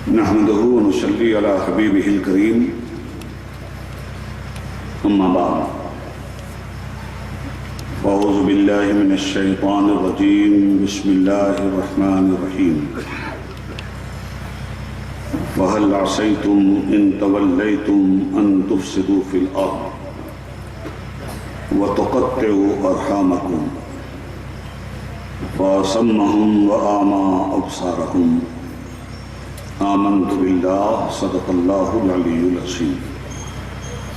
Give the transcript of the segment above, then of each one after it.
نحمده ونصلي على حبيبه الكريم أما بعد فأعوذ بالله من الشيطان الرجيم بسم الله الرحمن الرحيم فهل عصيتم إن توليتم أن تفسدوا في الأرض وتقطعوا أرحامكم فأصمهم وأعمى أبصارهم آمنت بالله صدق الله العلي العظيم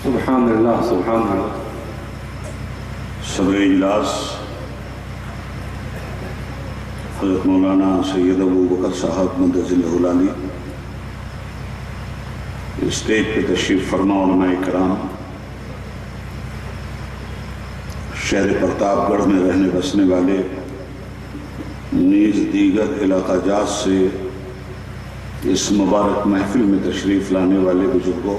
سبحان اللہ سبحان اللہ۔ صدر اجلاس حضرت مولانا سید ابو بکر صاحب مدد العلی، اسٹیج پہ تشریف فرما علماء کرام، شہر پرتاپ گڑھ میں رہنے بسنے والے نیز دیگر علاقہ جات سے اس مبارک محفل میں تشریف لانے والے بزرگوں،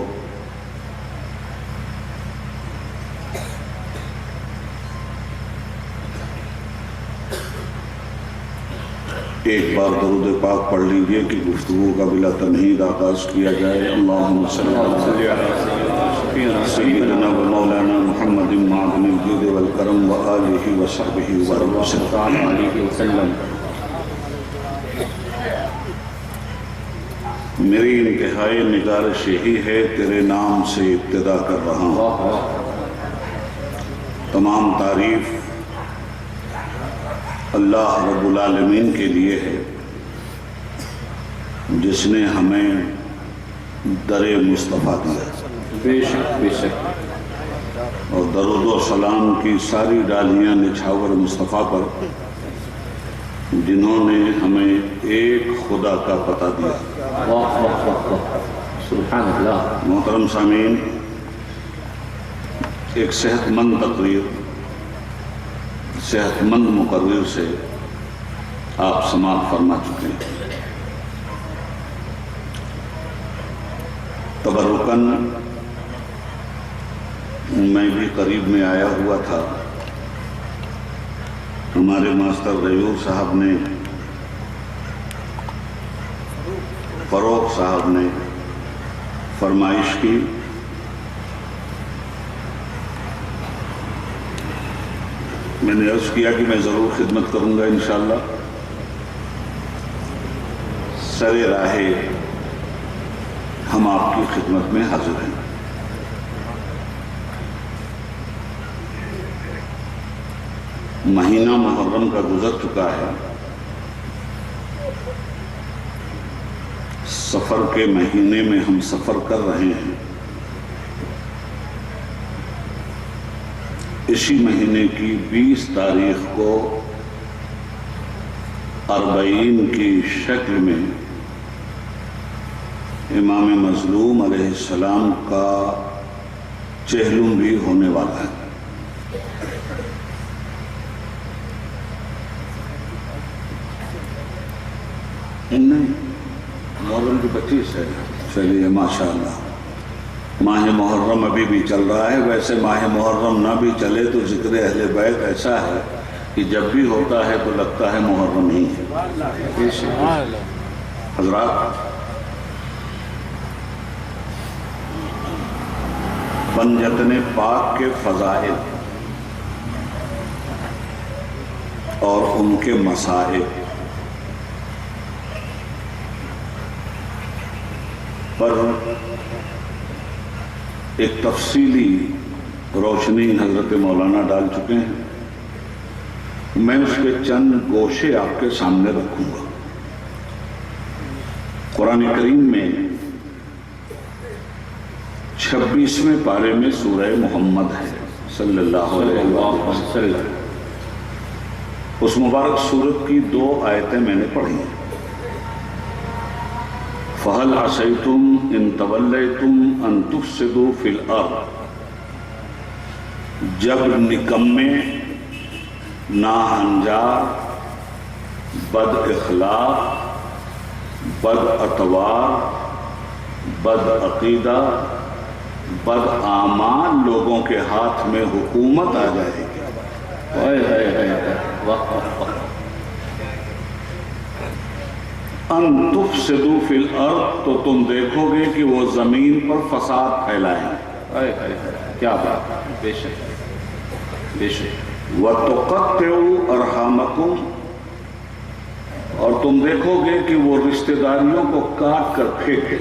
ایک بار درود پاک پڑھ لیجئے کہ گفتگو کا بلا تمہید آغاز کیا جائے۔ اللہم صلی علی سیدنا و مولانا محمد معدن الجود والکرم و آلہ و صحبہ وسلم۔ میری انتہائی نگارش یہی ہے، تیرے نام سے ابتدا کر رہا ہوں۔ تمام تعریف اللہ رب العالمین کے لیے ہے جس نے ہمیں در مصطفیٰ دیا، بے شک بے شک، اور درود و سلام کی ساری ڈالیاں نچھاور مصطفیٰ پر جنہوں نے ہمیں ایک خدا کا پتہ دیا۔ واہ واہ واہ واہ، سبحان اللہ۔ محترم سامعین، ایک صحت مند تقریر، صحت مند مقرر سے آپ سماعت فرما چکے ہیں۔ تبرکاً میں بھی قریب میں آیا ہوا تھا، ہمارے ماسٹر غیور صاحب نے، فروغ صاحب نے فرمائش کی میں نے عرض کیا کہ میں ضرور خدمت کروں گا انشاءاللہ۔ سر راہ ہم آپ کی خدمت میں حاضر ہیں۔ مہینہ محرم کا گزر چکا ہے، سفر کے مہینے میں ہم سفر کر رہے ہیں۔ اسی مہینے کی 20 تاریخ کو 40 کی شکل میں امام مظلوم علیہ السلام کا چہلم بھی ہونے والا ہے۔ نہیں، محرم کی 25 ہے، چلیے ماشاءاللہ۔ ماہ محرم ابھی بھی چل رہا ہے، ویسے ماہ محرم نہ بھی چلے تو ذکر اہل بیت ایسا ہے کہ جب بھی ہوتا ہے تو لگتا ہے محرم ہی ہے۔ حضرات، بنجتن پاک کے فضائل اور ان کے مسائل پر ایک تفصیلی روشنی حضرت مولانا ڈال چکے ہیں۔ میں اس کے چند گوشے آپ کے سامنے رکھوں گا۔ قرآن کریم میں 26ویں پارے میں سورہ محمد ہے صلی اللہ علیہ وسلم۔ اس مبارک سورت کی 2 آیتیں میں نے پڑھی ہیں۔ فَهَلْ عَصَيْتُمْ إِن تَوَلَّيْتُمْ أَن تُفْسِدُوا فِي الْأَرْضِ، جب نکمے، ناہنجار، بد اخلاق، بد اتوار، بد عقیدہ، بد اعمال لوگوں کے ہاتھ میں حکومت آ جائے گی۔ ان تفسدوا فی الارض، تو تم دیکھو گے کہ وہ زمین پر فساد پھیلائیں، کیا بات ہے، بے شک بے شک، وَتُقَطِّعُوا أَرْحَامَكُمْ، اور تم دیکھو گے کہ وہ رشتہ داریوں کو کاٹ کر پھینکے۔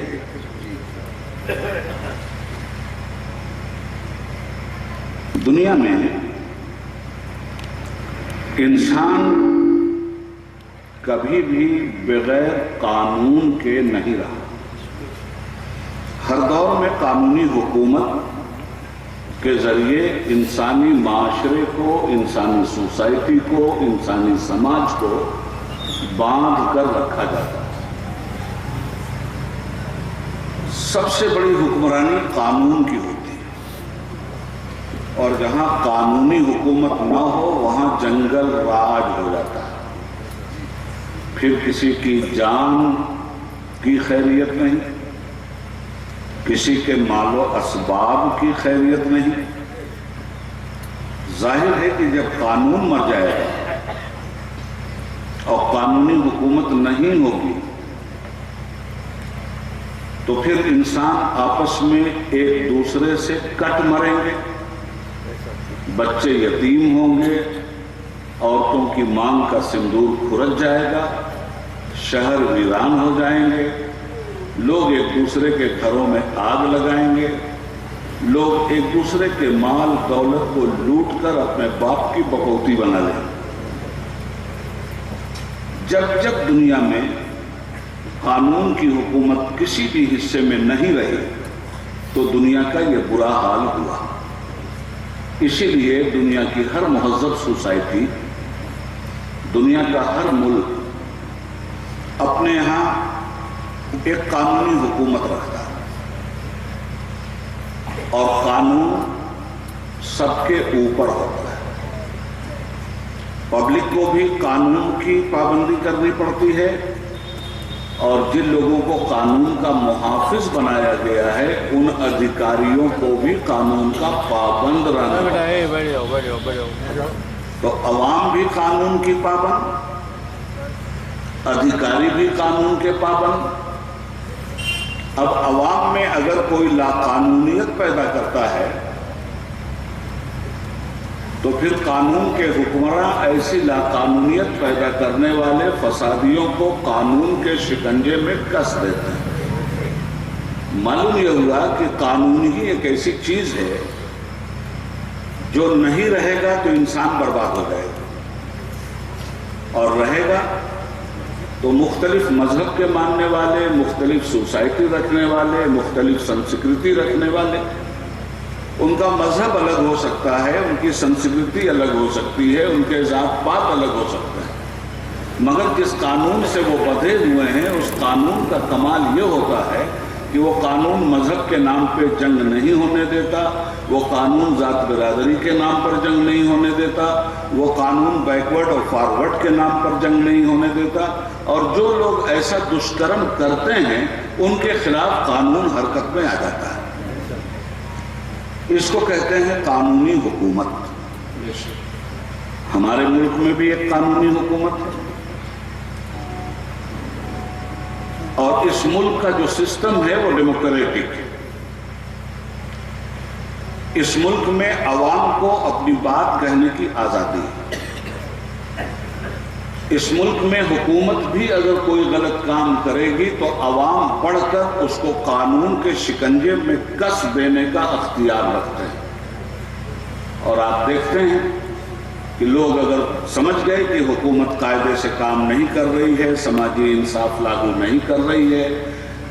دنیا میں انسان کبھی بھی بغیر قانون کے نہیں رہا۔ ہر دور میں قانونی حکومت کے ذریعے انسانی معاشرے کو، انسانی سوسائٹی کو، انسانی سماج کو باندھ کر رکھا جاتا ہے۔ سب سے بڑی حکمرانی قانون کی ہوتی ہے، اور جہاں قانونی حکومت نہ ہو وہاں جنگل راج ہو جاتا ہے۔ پھر کسی کی جان کی خیریت نہیں، کسی کے مال و اسباب کی خیریت نہیں۔ ظاہر ہے کہ جب قانون مر جائے گا اور قانونی حکومت نہیں ہوگی تو پھر انسان آپس میں ایک دوسرے سے کٹ مریں گے، بچے یتیم ہوں گے، عورتوں کی مانگ کا سندور کھرچ جائے گا، شہر ویران ہو جائیں گے، لوگ ایک دوسرے کے گھروں میں آگ لگائیں گے، لوگ ایک دوسرے کے مال دولت کو لوٹ کر اپنے باپ کی بکوتی بنا لیں گے۔ جب جب دنیا میں قانون کی حکومت کسی بھی حصے میں نہیں رہی تو دنیا کا یہ برا حال ہوا۔ اسی لیے دنیا کی ہر مہذب سوسائٹی، دنیا کا ہر ملک اپنے ہاں ایک قانونی حکومت رکھتا ہے، اور قانون سب کے اوپر ہوتا ہے۔ پبلک کو بھی قانون کی پابندی کرنی پڑتی ہے، اور جن لوگوں کو قانون کا محافظ بنایا گیا ہے ان ادھیکاریوں کو بھی قانون کا پابند رہنا ہے۔ تو عوام بھی قانون کی پابند، ادھیکاری بھی قانون کے پابند۔ اب عوام میں اگر کوئی لاقانونیت پیدا کرتا ہے تو پھر قانون کے حکمراں ایسی لاقانونیت پیدا کرنے والے فسادیوں کو قانون کے شکنجے میں کس دیتے ہیں۔ معلوم یہ ہوا کہ قانون ہی ایک ایسی چیز ہے جو نہیں رہے گا تو انسان برباد ہو جائے گا، اور رہے گا تو مختلف مذہب کے ماننے والے، مختلف سوسائٹی رکھنے والے، مختلف سنسکرتی رکھنے والے، ان کا مذہب الگ ہو سکتا ہے، ان کی سنسکرتی الگ ہو سکتی ہے، ان کے ذات پات الگ ہو سکتا ہے، مگر جس قانون سے وہ بدھے ہوئے ہیں اس قانون کا کمال یہ ہوتا ہے کہ وہ قانون مذہب کے نام پہ جنگ نہیں ہونے دیتا، وہ قانون ذات برادری کے نام پر جنگ نہیں ہونے دیتا، وہ قانون بیکورڈ اور فارورڈ کے نام پر جنگ نہیں ہونے دیتا، اور جو لوگ ایسا دشکرم کرتے ہیں ان کے خلاف قانون حرکت میں آ جاتا ہے۔ اس کو کہتے ہیں قانونی حکومت۔ ہمارے ملک میں بھی ایک قانونی حکومت ہے، اور اس ملک کا جو سسٹم ہے وہ ڈیموکریٹک ہے۔ اس ملک میں عوام کو اپنی بات کہنے کی آزادی ہے۔ اس ملک میں حکومت بھی اگر کوئی غلط کام کرے گی تو عوام پڑھ کر اس کو قانون کے شکنجے میں کس دینے کا اختیار رکھتے ہیں، اور آپ دیکھتے ہیں کہ لوگ اگر سمجھ گئے کہ حکومت قاعدے سے کام نہیں کر رہی ہے، سماجی انصاف لاگو نہیں کر رہی ہے،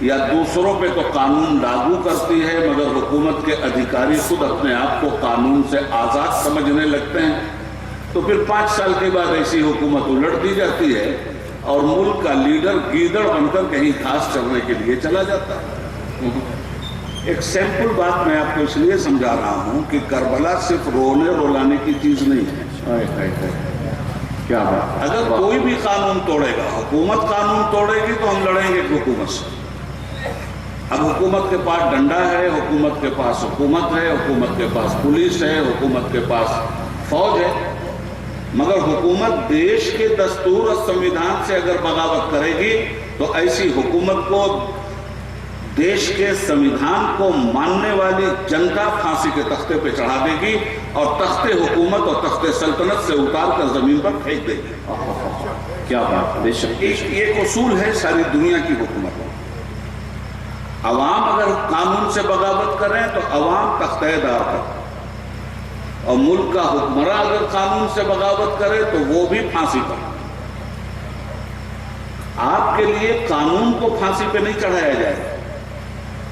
یا دوسروں پہ تو قانون لاگو کرتی ہے مگر حکومت کے ادھیکاری خود اپنے آپ کو قانون سے آزاد سمجھنے لگتے ہیں، تو پھر 5 سال کے بعد ایسی حکومت الٹ دی جاتی ہے اور ملک کا لیڈر گیدڑ بن کر کہیں گھاس چرنے کے لیے چلا جاتا ہے۔ ایک سیمپل بات میں آپ کو اس لیے سمجھا رہا ہوں کہ کربلا صرف رونے رولانے کی چیز نہیں ہے۔ کیا بات، اگر کوئی بھی قانون توڑے گا، حکومت قانون توڑے گی تو ہم لڑیں گے حکومت سے۔ اب حکومت کے پاس ڈنڈا ہے، حکومت کے پاس حکومت ہے، حکومت کے پاس پولیس ہے، حکومت کے پاس فوج ہے، مگر حکومت دیش کے دستور اور سمویدھان سے اگر بغاوت کرے گی تو ایسی حکومت کو دیش کے سمویدھان کو ماننے والی جنتا پھانسی کے تختے پہ چڑھا دے گی اور تخت حکومت اور تخت سلطنت سے اتار کر زمین پر پھینک دے گی. کیا بات. بے شک. ایک اصول ہے ساری دنیا کی حکومتوں. عوام اگر قانون سے بغاوت کریں تو عوام تختہ دار کریں، اور ملک کا حکمراں اگر قانون سے بغاوت کرے تو وہ بھی پھانسی پر. آپ کے لیے قانون کو پھانسی پہ نہیں چڑھایا جائے گا.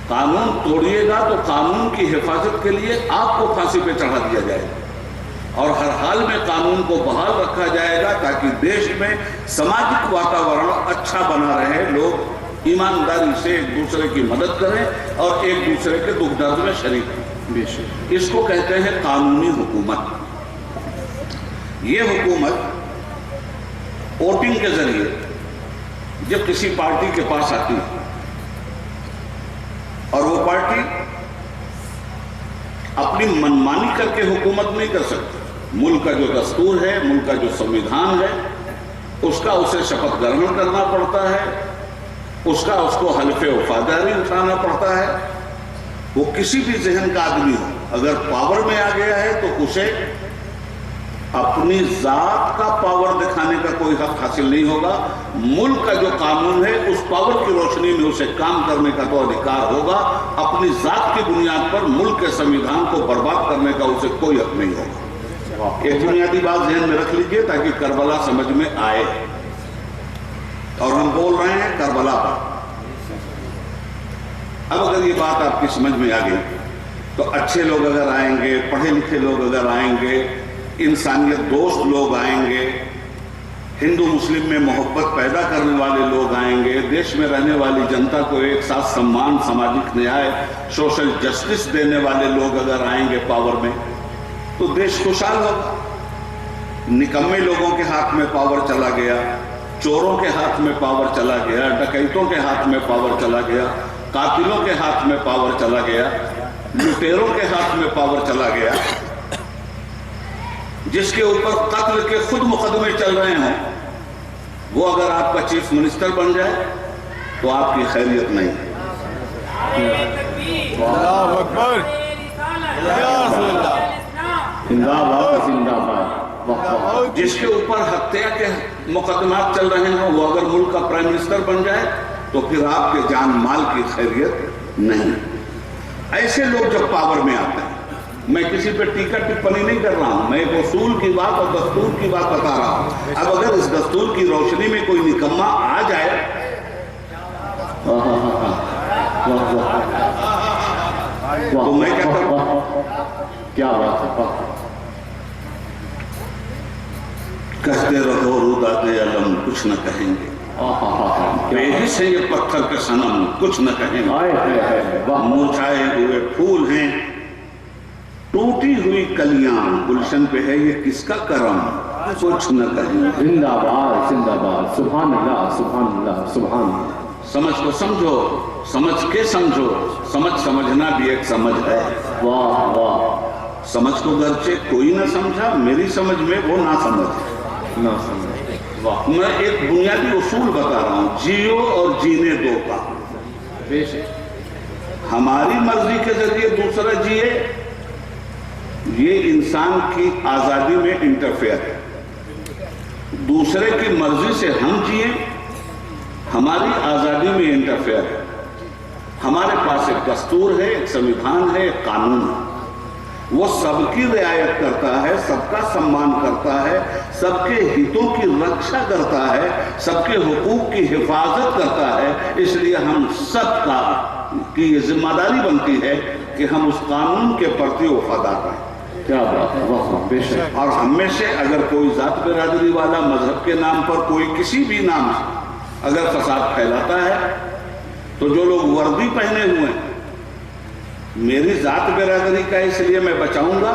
قانون توڑیے گا تو قانون کی حفاظت کے لیے آپ کو پھانسی پہ چڑھا دیا جائے گا، اور ہر حال میں قانون کو بحال رکھا جائے گا تاکہ دیش میں سماجک واتاورن اچھا بنا رہے، لوگ ایمانداری سے ایک دوسرے کی مدد کریں اور ایک دوسرے کے دکھ درد میں شریک ہوں. بے شک. اس کو کہتے ہیں قانونی حکومت. یہ حکومت ووٹنگ کے ذریعے جب کسی پارٹی کے پاس آتی ہے اور وہ پارٹی اپنی منمانی کر کے حکومت نہیں کر سکتی. ملک کا جو دستور ہے، ملک کا جو سمویدھان ہے، اس کا اسے شپث گرہن کرنا پڑتا ہے، اس کو حلف وفاداری اٹھانا پڑتا ہے. وہ کسی بھی ذہن کا آدمی ہو، اگر پاور میں آ گیا ہے تو اسے اپنی ذات کا پاور دکھانے کا کوئی حق حاصل نہیں ہوگا. ملک کا جو قانون ہے اس پاور کی روشنی میں اسے کام کرنے کا تو ادھیکار ہوگا. اپنی ذات کی بنیاد پر ملک کے سمویدھان کو برباد کرنے کا اسے کوئی حق نہیں ہوگا. ایک بنیادی بات ذہن میں رکھ لیجئے تاکہ کربلا سمجھ میں آئے. اور ہم بول رہے ہیں کربلا پر. اب اگر یہ بات آپ کی سمجھ میں آ گئی تو اچھے لوگ اگر آئیں گے، پڑھے لکھے لوگ اگر آئیں گے، انسانیت دوست لوگ آئیں گے، ہندو مسلم میں محبت پیدا کرنے والے لوگ آئیں گے، دیش میں رہنے والی جنتا کو ایک ساتھ سمان، سماجک نیائے، سوشل جسٹس دینے والے لوگ اگر آئیں گے پاور میں تو دیش خوشحال ہوگا. نکمے لوگوں کے ہاتھ میں پاور چلا گیا، چوروں کے ہاتھ میں پاور چلا گیا، ڈکیتوں کے ہاتھ میں پاور چلا گیا، قاتلوں کے ہاتھ میں پاور چلا گیا، لٹیروں کے ہاتھ میں پاور چلا گیا. جس کے اوپر قتل کے خود مقدمے چل رہے ہوں وہ اگر آپ کا چیف منسٹر بن جائے تو آپ کی خیریت نہیں. اللہ اکبر. زندہ باد. زندہ باد. جس کے اوپر ہتیا کے مقدمات چل رہے ہوں وہ اگر ملک کا پرائم منسٹر بن جائے تو پھر آپ کے جان مال کی خیریت نہیں. ایسے لوگ جب پاور میں آتے ہیں، میں کسی پہ ٹیکہ ٹپنی نہیں کر رہا ہوں، میں ایک اصول کی بات اور دستور کی بات بتا رہا ہوں. اب اگر اس دستور کی روشنی میں کوئی نکما آ جائے تو میں کیا کروں؟ کیا بات ہے. کہتے رہو روداد علم کچھ نہ کہیں گے، بے سے یہ پتھر کے صنم کچھ نہ کہیں گے. مرجھائے ہوئے پھول ہیں، ٹوٹی ہوئی کلیاں، گلشن پہ ہے یہ کس کا کرم کچھ نہ کہیں گے. زندہ باد. زندہ باد. سبحان اللہ. سبحان اللہ. سبحان اللہ. سمجھ کو سمجھو، سمجھ کے سمجھو. سمجھنا بھی ایک سمجھ ہے. واہ واہ. سمجھ کو گرچہ کوئی نہ سمجھا، میری سمجھ میں وہ نہ سمجھ. نہ سمجھ. واہ. میں ایک بنیادی اصول بتا رہا ہوں، جیو اور جینے دو کا. بے شک. ہماری مرضی کے ذریعے دوسرا جیے یہ انسان کی آزادی میں انٹرفیئر ہے. دوسرے کی مرضی سے ہم جیے ہماری آزادی میں انٹرفیئر ہے. ہمارے پاس ایک دستور ہے، ایک سمویدھان ہے، ایک قانون ہے. وہ سب کی رعایت کرتا ہے، سب کا سمان کرتا ہے، سب کے ہتوں کی رکشا کرتا ہے، سب کے حقوق کی حفاظت کرتا ہے. اس لیے ہم سب کی یہ ذمہ داری بنتی ہے کہ ہم اس قانون کے پرتی وفادار رہیں. کیا بات ہے. واہ. بے شک. اور ہم میں سے اگر کوئی ذات برادری والا مذہب کے نام پر کوئی کسی بھی نام سے اگر فساد پھیلاتا ہے تو جو لوگ وردی پہنے ہوئے ہیں، میری ذات برادری کا اس لیے میں بچاؤں گا.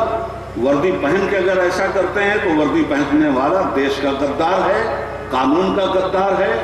وردی پہن کے اگر ایسا کرتے ہیں تو وردی پہننے والا دیش کا غدار ہے، قانون کا غدار ہے،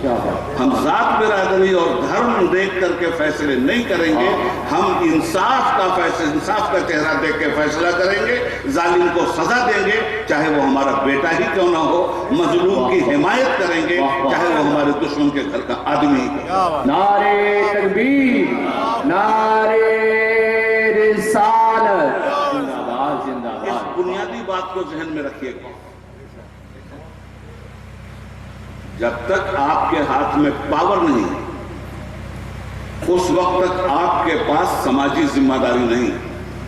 کیا بات، ہم ذات برادری اور دھرم دیکھ کر کے فیصلے نہیں کریں گے، ہم انصاف کا چہرہ دیکھ کے فیصلہ کریں گے، ظالم کو سزا دیں گے، چاہے وہ ہمارا بیٹا ہی کیوں نہ ہو، مظلوم کی حمایت کریں گے، چاہے وہ ہمارے دشمن کے گھر کا آدمی ہی کیوں نہ ہو۔ نعرے تکبیر، نعرے رسالت، زندہ باد، زندہ اس باد۔ بنیادی بات کو ذہن میں رکھیے گا، جب تک آپ کے ہاتھ میں پاور نہیں اس وقت تک آپ کے پاس سماجی ذمہ داری نہیں،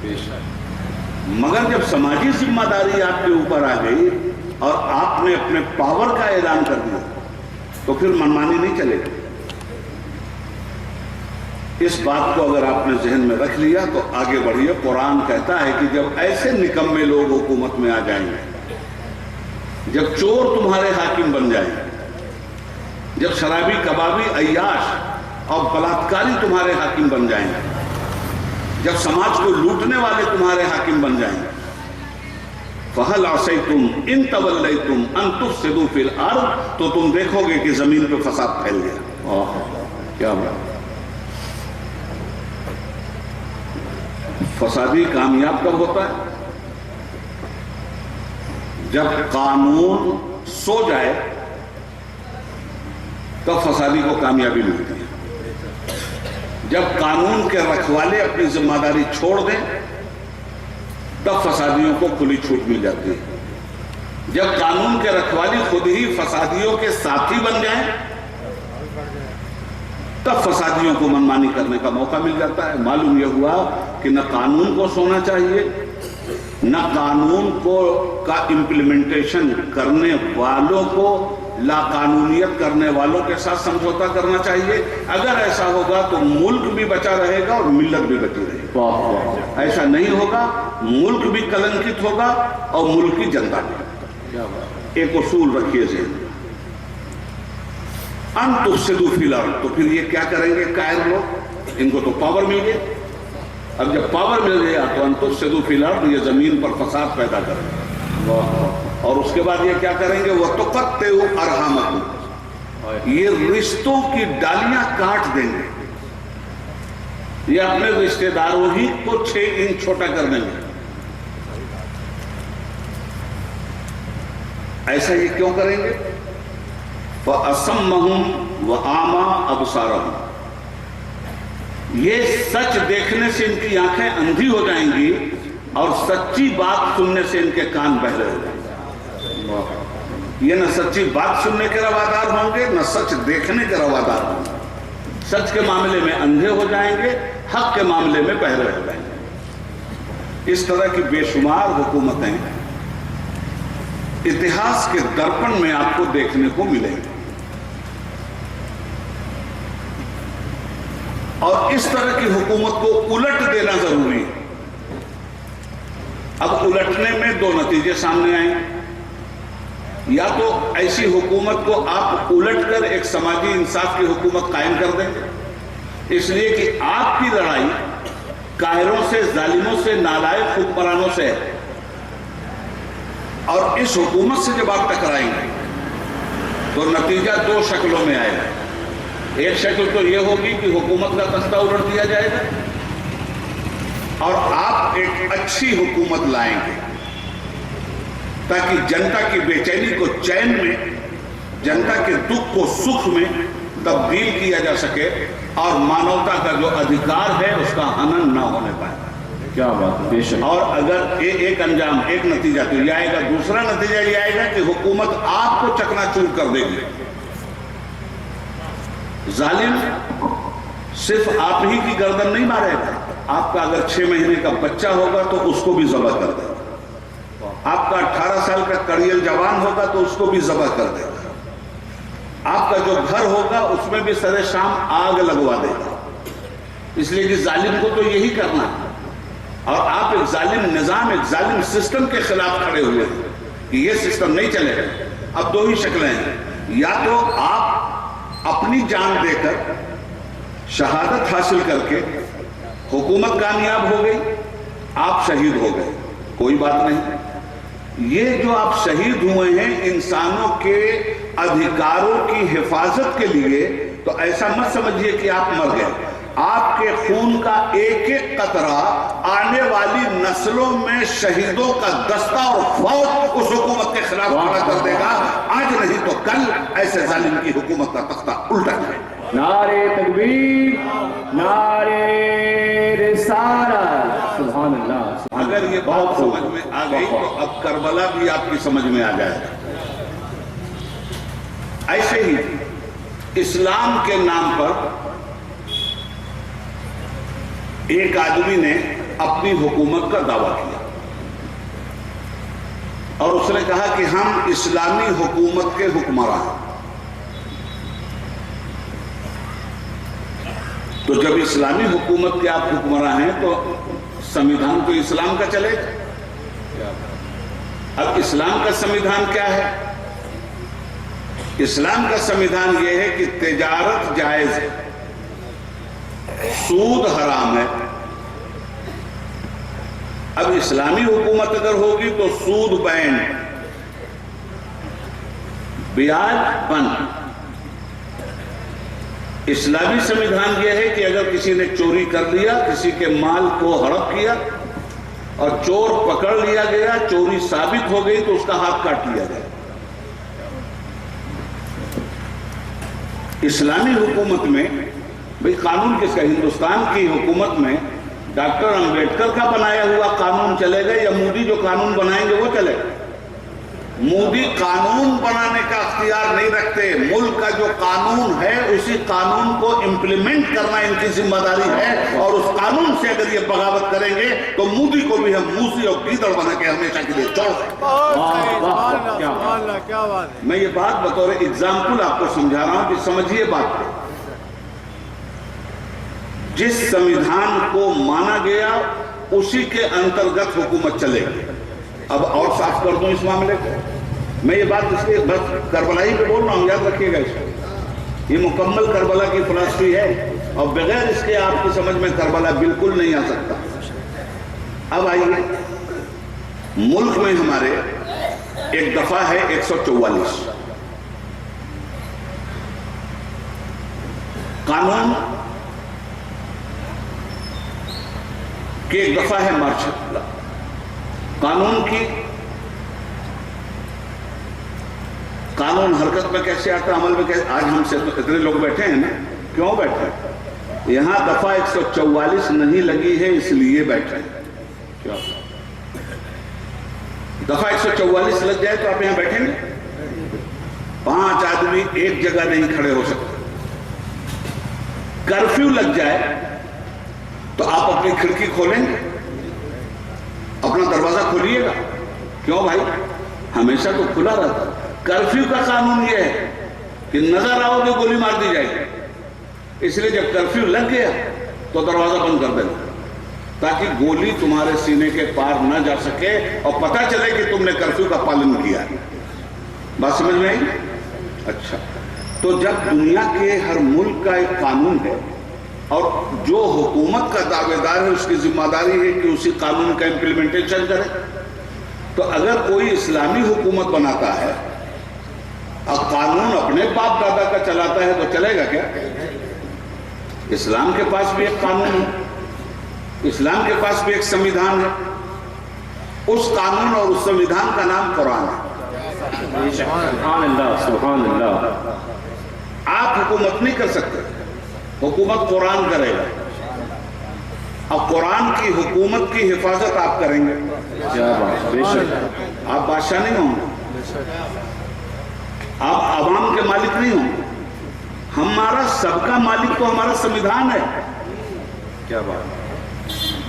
بے شک، مگر جب سماجی ذمہ داری آپ کے اوپر آ گئی اور آپ نے اپنے پاور کا اعلان کر دیا تو پھر منمانی نہیں چلے گی۔ اس بات کو اگر آپ نے ذہن میں رکھ لیا تو آگے بڑھیے۔ قرآن کہتا ہے کہ جب ایسے نکمے لوگ حکومت میں آ جائیں گے، جب چور تمہارے حاکم بن جائیں گے، جب شرابی کبابی عیاش اور بلاತ್ಕಾری تمہارے حاکم بن جائیں گے، جب سماج کو لوٹنے والے تمہارے حاکم بن جائیں گے، فَهَلْ عَصَيْتُمْ إِن تَوَلَّيْتُمْ أَن تُفْسِدُوا فِي الْأَرْضِ، تو تم دیکھو گے کہ زمین پہ فساد پھیل گیا۔ کیا بات، فسادی کامیاب کب ہوتا ہے؟ جب قانون سو جائے تب فسادی کو کامیابی ملتی ہے۔ جب قانون کے رکھوالے اپنی ذمہ داری چھوڑ دیں تب فسادیوں کو کھلی چھوٹ مل جاتی ہے۔ جب قانون کے رکھوالی خود ہی فسادیوں کے ساتھی بن جائیں تب فسادیوں کو منمانی کرنے کا موقع مل جاتا ہے۔ معلوم یہ ہوا کہ نہ قانون کو سونا چاہیے، نہ قانون کا امپلیمنٹیشن کرنے والوں کو لاقانونیت کرنے والوں کے ساتھ سمجھوتا کرنا چاہیے۔ اگر ایسا ہوگا تو ملک بھی بچا رہے گا اور ملت بھی بچی رہے گی۔ واہ واہ، ایسا نہیں ہوگا، ملک بھی کلنکت ہوگا اور ملک کی جنتا بھی۔ کیا بات، ایک اصول رکھیے ذہن میں، ان تفسدوا فی الارض، تو پھر یہ کیا کریں گے قائر لوگ؟ ان کو تو پاور مل گیا، اب جب پاور مل گیا تو ان تفسدوا فی الارض، یہ زمین پر فساد پیدا کریں گے، اور اس کے بعد یہ کیا کریں گے؟ وَتُقَطِّعُوا أَرْحَامَكُمْ، یہ رشتوں کی ڈالیاں کاٹ دیں گے، یہ اپنے رشتہ داروں ہی کو 6 انچ چھوٹا کر دیں گے۔ ایسا یہ کیوں کریں گے؟ وَأَصَمَّهُمْ وَأَعْمَىٰ أَبْصَارَهُمْ، یہ سچ دیکھنے سے ان کی آنکھیں اندھی ہو جائیں گی اور سچی بات سننے سے ان کے کان بہرے ہو جائیں گے۔ یہ نہ سچی بات سننے کے روادار ہوں گے، نہ سچ دیکھنے کے روادار ہوں گے۔ سچ کے معاملے میں اندھے ہو جائیں گے، حق کے معاملے میں بہرے ہو جائیں گے۔ اس طرح کی بے شمار حکومتیں اتہاس کے درپن میں آپ کو دیکھنے کو ملیں گی، اور اس طرح کی حکومت کو الٹ دینا ضروری ہے۔ اب الٹنے میں 2 نتیجے سامنے آئیں گے، یا تو ایسی حکومت کو آپ الٹ کر ایک سماجی انصاف کی حکومت قائم کر دیں، اس لیے کہ آپ کی لڑائی قاہروں سے، ظالموں سے، نالائق حکمرانوں سے ہے، اور اس حکومت سے جب آپ ٹکرائیں گے تو نتیجہ 2 شکلوں میں آئے گا۔ ایک شکل تو یہ ہوگی کہ حکومت کا تختہ الٹ دیا جائے گا اور آپ ایک اچھی حکومت لائیں گے تاکہ جنتا کی بے چینی کو چین میں، جنتا کے دکھ کو سکھ میں تبدیل کیا جا سکے اور مانوتا کا جو ادھیکار ہے اس کا ہنن نہ ہونے پائے۔ کیا بات، بے شک۔ اور اگر ایک انجام، ایک نتیجہ تو یہ آئے گا، دوسرا نتیجہ یہ آئے گا کہ حکومت آپ کو چکنا چور کر دے گی۔ ظالم صرف آپ ہی کی گردن نہیں مارے گا، آپ کا اگر 6 مہینے کا بچہ ہوگا تو اس کو بھی ذبح کر دے گا، آپ کا 18 سال کا کڑیل جوان ہوگا تو اس کو بھی ذبح کر دے گا، آپ کا جو گھر ہوگا اس میں بھی سر شام آگ لگوا دے گا، اس لیے کہ ظالم کو تو یہی کرنا ہے۔ اور آپ ایک ظالم نظام، ایک ظالم سسٹم کے خلاف کھڑے ہوئے ہیں کہ یہ سسٹم نہیں چلے گا۔ اب 2 ہی شکلیں ہیں، یا تو آپ اپنی جان دے کر شہادت حاصل کر کے حکومت کامیاب ہو گئی، آپ شہید ہو گئے، کوئی بات نہیں، یہ جو آپ شہید ہوئے ہیں انسانوں کے ادھیکاروں کی حفاظت کے لیے، تو ایسا مت سمجھیے کہ آپ مر گئے. آپ کے خون کا ایک ایک قطرہ آنے والی نسلوں میں شہیدوں کا دستہ اور فوج اس حکومت کے خلاف کھڑا کر دے گا. آج نہیں تو کل ایسے ظالم کی حکومت کا تختہ الٹا جائے گا. نعرے تکبیر، نعرے رسالت. سبحان اللہ. اگر یہ بات سمجھ میں آ گئی تو اب کربلا بھی آپ کی سمجھ میں آ جائے گا. ایسے ہی اسلام کے نام پر ایک آدمی نے اپنی حکومت کا دعویٰ کیا اور اس نے کہا کہ ہم اسلامی حکومت کے حکمراں ہیں. تو جب اسلامی حکومت کے آپ حکمراں ہیں تو سمویدھان تو اسلام کا چلے گا. اب اسلام کا سمویدھان کیا ہے؟ اسلام کا سمویدھان یہ ہے کہ تجارت جائز ہے، سود حرام ہے. اب اسلامی حکومت اگر ہوگی تو سود بین، بیاج بند. اسلامی سمویدھان یہ ہے کہ اگر کسی نے چوری کر لیا، کسی کے مال کو ہڑپ کیا اور چور پکڑ لیا گیا، چوری ثابت ہو گئی تو اس کا ہاتھ کاٹ لیا گیا. اسلامی حکومت میں بھئی قانون کس کا؟ ہندوستان کی حکومت میں ڈاکٹر امبیڈکر کا بنایا ہوا قانون چلے گا یا مودی جو قانون بنائیں گے وہ چلے گا؟ مودی قانون بنانے کا اختیار نہیں رکھتے. ملک کا جو قانون ہے اسی قانون کو امپلیمنٹ کرنا ان کی ذمہ داری ہے، اور اس قانون سے اگر یہ بغاوت کریں گے تو مودی کو بھی ہم موسی اور گیدڑ بنا کے ہمیشہ کے لیے چھوڑ دیں. میں یہ بات بطور اگزامپل آپ کو سمجھا رہا ہوں کہ سمجھیے بات کو. جس سمویدھان کو مانا گیا اسی کے انترگت حکومت چلے گی. اب اور صاف کر دوں اس معاملے کو. میں یہ بات اس کے بس کربلا ہی پہ بول رہا ہوں، یاد رکھیے گا اس کو. یہ مکمل کربلا کی فلسفی ہے اور بغیر اس کے آپ کی سمجھ میں کربلا بالکل نہیں آ سکتا. اب آئیے، ملک میں ہمارے ایک دفعہ ہے 144 قانون کی، ایک دفعہ ہے مارشل لا. قانون کی قانون حرکت میں کیسے آتا ہے، عمل میں کیسے؟ آج ہم سے اتنے لوگ بیٹھے ہیں نا، کیوں بیٹھے ہیں؟ یہاں دفعہ 144 نہیں لگی ہے اس لیے بیٹھے ہیں. دفعہ 144 لگ جائے تو آپ یہاں بیٹھیں گے؟ 5 آدمی ایک جگہ نہیں کھڑے ہو سکتے. کرفیو لگ جائے تو آپ اپنی کھڑکی کھولیں گے، اپنا دروازہ کھولیے گا. کیوں بھائی؟ ہمیشہ تو کھلا رہتا. کرفیو کا قانون یہ ہے کہ نظر آؤ گے گولی مار دی جائے گی. اس لیے جب کرفیو لگ گیا تو دروازہ بند کر دینا تاکہ گولی تمہارے سینے کے پار نہ جا سکے اور پتہ چلے کہ تم نے کرفیو کا پالن کیا ہے. بات سمجھ میں آئی؟ اچھا، تو جب دنیا کے ہر ملک کا ایک قانون ہے اور جو حکومت کا دعوے دار ہے اس کی ذمہ داری ہے کہ اسی قانون کا امپلیمنٹیشن کرے، تو اگر کوئی اسلامی حکومت بناتا ہے اور قانون اپنے باپ دادا کا چلاتا ہے تو چلے گا کیا؟ اسلام کے پاس بھی ایک قانون ہے، اسلام کے پاس بھی ایک سمویدھان ہے. اس قانون اور اس سمویدھان کا نام قرآن ہے. سبحان اللہ، سبحان اللہ. آپ حکومت نہیں کر سکتے، حکومت قرآن کرے گا. اب قرآن کی حکومت کی حفاظت آپ کریں گے. کیا بات، بے شک. آپ بادشاہ نہیں ہوں گے، آپ عوام کے مالک نہیں ہوں گے. ہمارا سب کا مالک تو ہمارا سمویدھان ہے. کیا بات.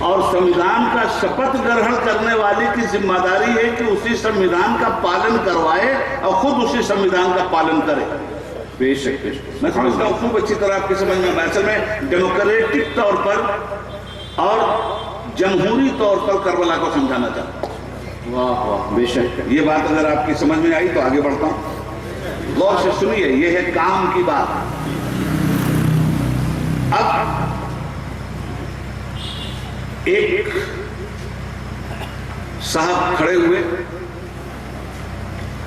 اور سمویدھان کا شپت گرہن کرنے والے کی ذمہ داری ہے کہ اسی سمویدھان کا پالن کروائے اور خود اسی سمویدھان کا پالن کرے. بے شک، بے شک. میں سمجھتا ہوں خوب اچھی طرح آپ کی سمجھ میں. اصل میں ڈیموکریٹک طور پر اور جمہوری طور پر کربلا کو سمجھانا چاہتا ہوں. واہ واہ، بے شک. یہ بات اگر آپ کی سمجھ میں آئی تو آگے بڑھتا ہوں. غور سے سنیے، یہ ہے کام کی بات. اب ایک صاحب کھڑے ہوئے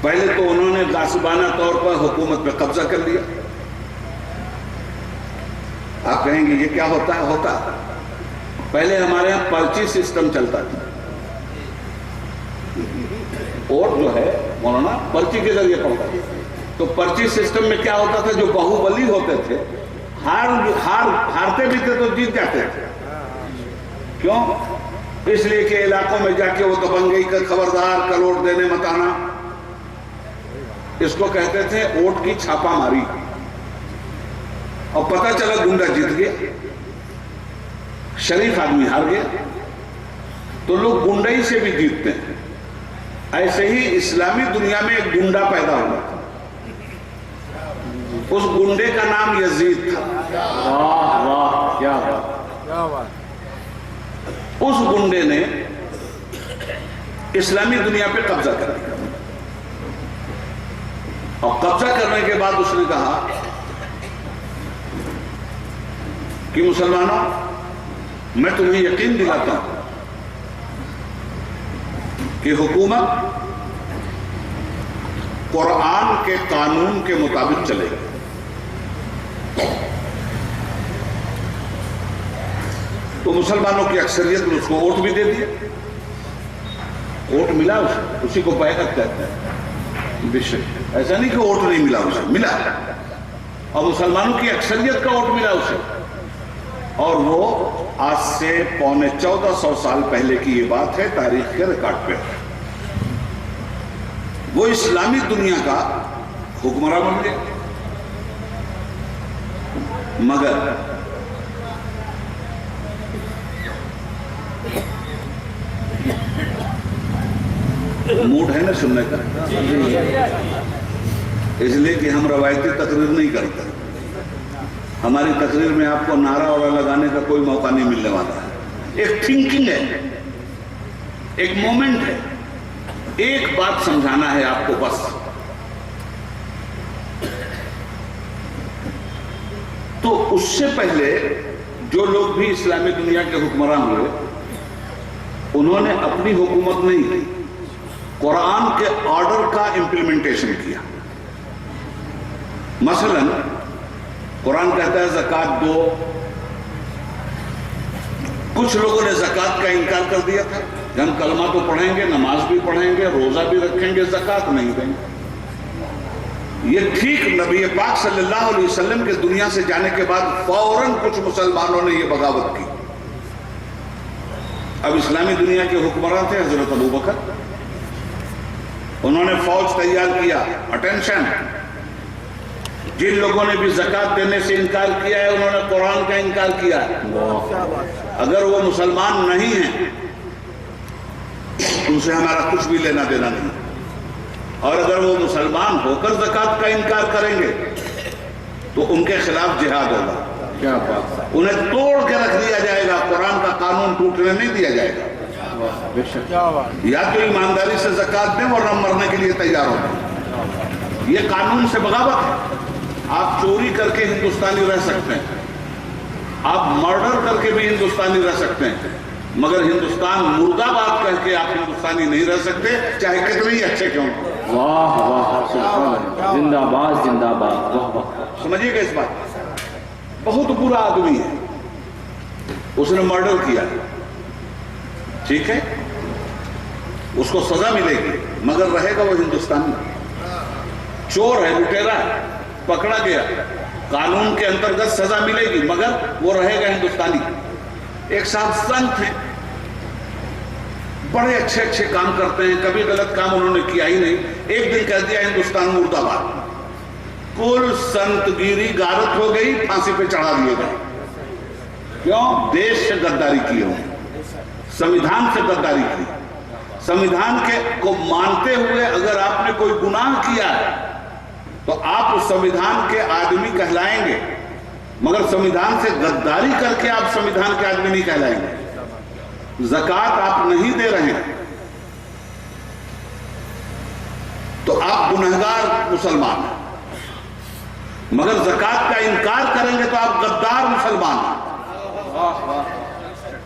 پہلے تو انہوں نے غاصبانہ طور پر حکومت پہ قبضہ کر لیا. آپ کہیں گے یہ کیا ہوتا ہے؟ ہوتا پہلے ہمارے یہاں پرچی سسٹم چلتا تھا. ووٹ جو ہے مولانا پرچی کے ذریعے پڑتا تھا. تو پرچی سسٹم میں کیا ہوتا تھا؟ جو باہوبلی ہوتے تھے ہارتے بھی تھے تو جیت جاتے تھے. کیوں؟ اس لیے کہ علاقوں میں جا کے وہ دبنگئی کا خبردار کا ووٹ دینے مت آنا. اس کو کہتے تھے ووٹ کی چھاپا ماری. اور پتہ چلا گنڈا جیت گیا، شریف آدمی ہار گیا. تو لوگ گنڈائی سے بھی جیتتے ہیں. ایسے ہی اسلامی دنیا میں ایک گنڈا پیدا ہوا تھا. اس گنڈے کا نام یزید تھا. واہ واہ کیا بات. اس گنڈے نے اسلامی دنیا پہ قبضہ کر لیا. اور قبضہ کرنے کے بعد اس نے کہا کہ مسلمانوں میں تمہیں یقین دلاتا ہوں کہ حکومت قرآن کے قانون کے مطابق چلے گی. تو مسلمانوں کی اکثریت نے اس کو ووٹ بھی دے دیا. ووٹ ملا اسے، اسی کو بیعت کہتے ہیں. بے شک ایسا نہیں کہ ووٹ نہیں ملا اسے، ملا. اور مسلمانوں کی اکثریت کا ووٹ ملا اسے. اور وہ آج سے 1450 سال پہلے کی یہ بات ہے، تاریخ کے ریکارڈ پہ. وہ اسلامی دنیا کا حکمراں بن گیا. مگر موڈ ہے نا سننے کا، اس لیے کہ ہم روایتی تقریر نہیں کرتے. ہماری تقریر میں آپ کو نعرہ اور لگانے کا کوئی موقع نہیں ملنے والا ہے. ایک تھنکنگ ہے، ایک مومنٹ ہے، ایک بات سمجھانا ہے آپ کو بس. تو اس سے پہلے جو لوگ بھی اسلامی دنیا کے حکمراں ہوئے انہوں نے اپنی حکومت نہیں کی، قرآن کے آرڈر کا امپلیمنٹیشن کیا. مثلا قرآن کہتا ہے زکوٰۃ دو. کچھ لوگوں نے زکوٰۃ کا انکار کر دیا تھا کہ ہم کلمہ تو پڑھیں گے، نماز بھی پڑھیں گے، روزہ بھی رکھیں گے، زکوٰۃ نہیں دیں گے. یہ ٹھیک نبی پاک صلی اللہ علیہ وسلم کے دنیا سے جانے کے بعد فوراً کچھ مسلمانوں نے یہ بغاوت کی. اب اسلامی دنیا کے حکمراں تھے حضرت ابو بکر. انہوں نے فوج تیار کیا. اٹینشن، جن لوگوں نے بھی زکوٰۃ دینے سے انکار کیا ہے انہوں نے قرآن کا انکار کیا ہے. اگر وہ مسلمان نہیں ہیں ان سے ہمارا کچھ بھی لینا دینا نہیں. اور اگر وہ مسلمان ہو کر زکوٰۃ کا انکار کریں گے تو ان کے خلاف جہاد ہوگا. کیا بات. انہیں توڑ کے رکھ دیا جائے گا. قرآن کا قانون ٹوٹنے نہیں دیا جائے گا. بے شک یا تو ایمانداری سے زکوٰۃ دیں ورنہ مرنے کے لیے تیار ہو جائیں. یہ قانون سے بغاوت ہے. آپ چوری کر کے ہندوستانی رہ سکتے ہیں، آپ مرڈر کر کے بھی ہندوستانی رہ سکتے ہیں، مگر ہندوستان مردہ باد کر کے آپ ہندوستانی نہیں رہ سکتے، چاہے کتنے ہی اچھے کیوں. واہ واہ سبحان اللہ. زندہ باد زندہ باد. واہ واہ. سمجھیے گا اس بات. بہت برا آدمی ہے، اس نے مرڈر کیا، ٹھیک ہے، اس کو سزا ملے گی مگر رہے گا وہ ہندوستانی. چور ہے، لٹیرا ہے، پکڑا گیا، قانون کے انترگت سزا ملے گی مگر وہ رہے گا ہندوستانی. ایک صاحب سنت ہیں، بڑے اچھے اچھے کام کرتے ہیں، کبھی غلط کام انہوں نے کیا ہی نہیں. ایک دن کہہ دیا ہندوستان مردہ باد. کل سنت گیری غارت ہو گئی، پھانسی پہ چڑھا دیے گئے. کیوں؟ دیش سے غداری کی ہوں، سمویدھان سے غداری کی. سمویدھان کے کو مانتے ہوئے اگر آپ نے کوئی گناہ کیا ہے تو آپ اس سمویدھان کے آدمی کہلائیں گے، مگر سمویدھان سے غداری کر کے آپ سمویدھان کے آدمی نہیں کہلائیں گے. زکوٰۃ آپ نہیں دے رہے ہیں تو آپ گنہگار مسلمان ہیں، مگر زکوٰۃ کا انکار کریں گے تو آپ غدار مسلمان ہیں.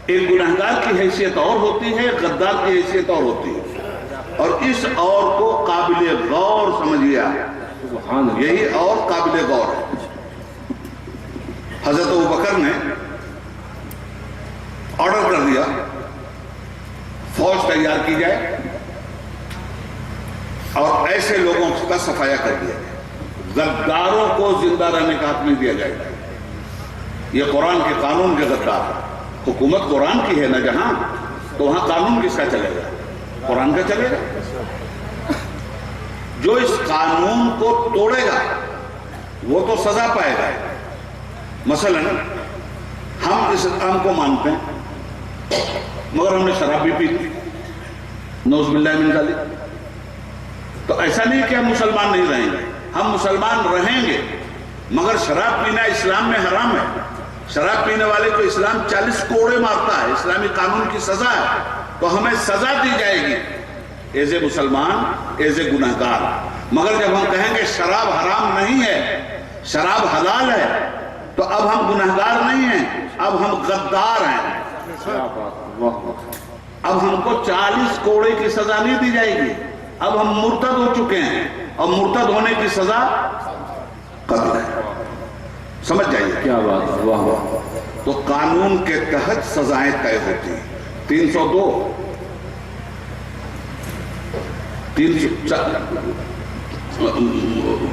ایک گنہگار کی حیثیت اور ہوتی ہے، غدار کی حیثیت اور ہوتی ہے. اور اس اور کو قابل غور سمجھیے سبحان اللہ. یہی اور قابل غور ہے. حضرت ابوبکر نے آرڈر کر دیا فوج تیار کی جائے اور ایسے لوگوں کا صفایا کر دیا جائے. غداروں کو زندہ رہنے کا حق نہیں دیا جائے گا. یہ قرآن کے قانون کے غدار ہے. حکومت قرآن کی ہے نا جہاں، تو وہاں قانون کس کا چلے گا؟ قرآن کا چلے گا. جو اس قانون کو توڑے گا وہ تو سزا پائے گا. مثلا ہم اسلام کو مانتے ہیں مگر ہم نے شراب بھی پی لی، نعوذ باللہ من ذالک. تو ایسا نہیں کہ ہم مسلمان نہیں رہیں گے، ہم مسلمان رہیں گے مگر شراب پینا اسلام میں حرام ہے. شراب پینے والے کو اسلام 40 کوڑے مارتا ہے، اسلامی قانون کی سزا ہے. تو ہمیں سزا دی جائے گی ایز اے مسلمان، ایز اے گناہگار. مگر جب ہم کہیں گے شراب حرام نہیں ہے، شراب حلال ہے، تو اب ہم گناہگار نہیں ہیں، اب ہم غدار ہیں. کیا بات. واہ واہ. اب ہم کو 40 کوڑے کی سزا نہیں دی جائے گی. اب ہم مرتد ہو چکے ہیں اور مرتد ہونے کی سزا قتل ہے. سمجھ جائیے. کیا بات. واہ واہ. تو قانون کے تحت سزائیں طے ہوتی ہیں. 302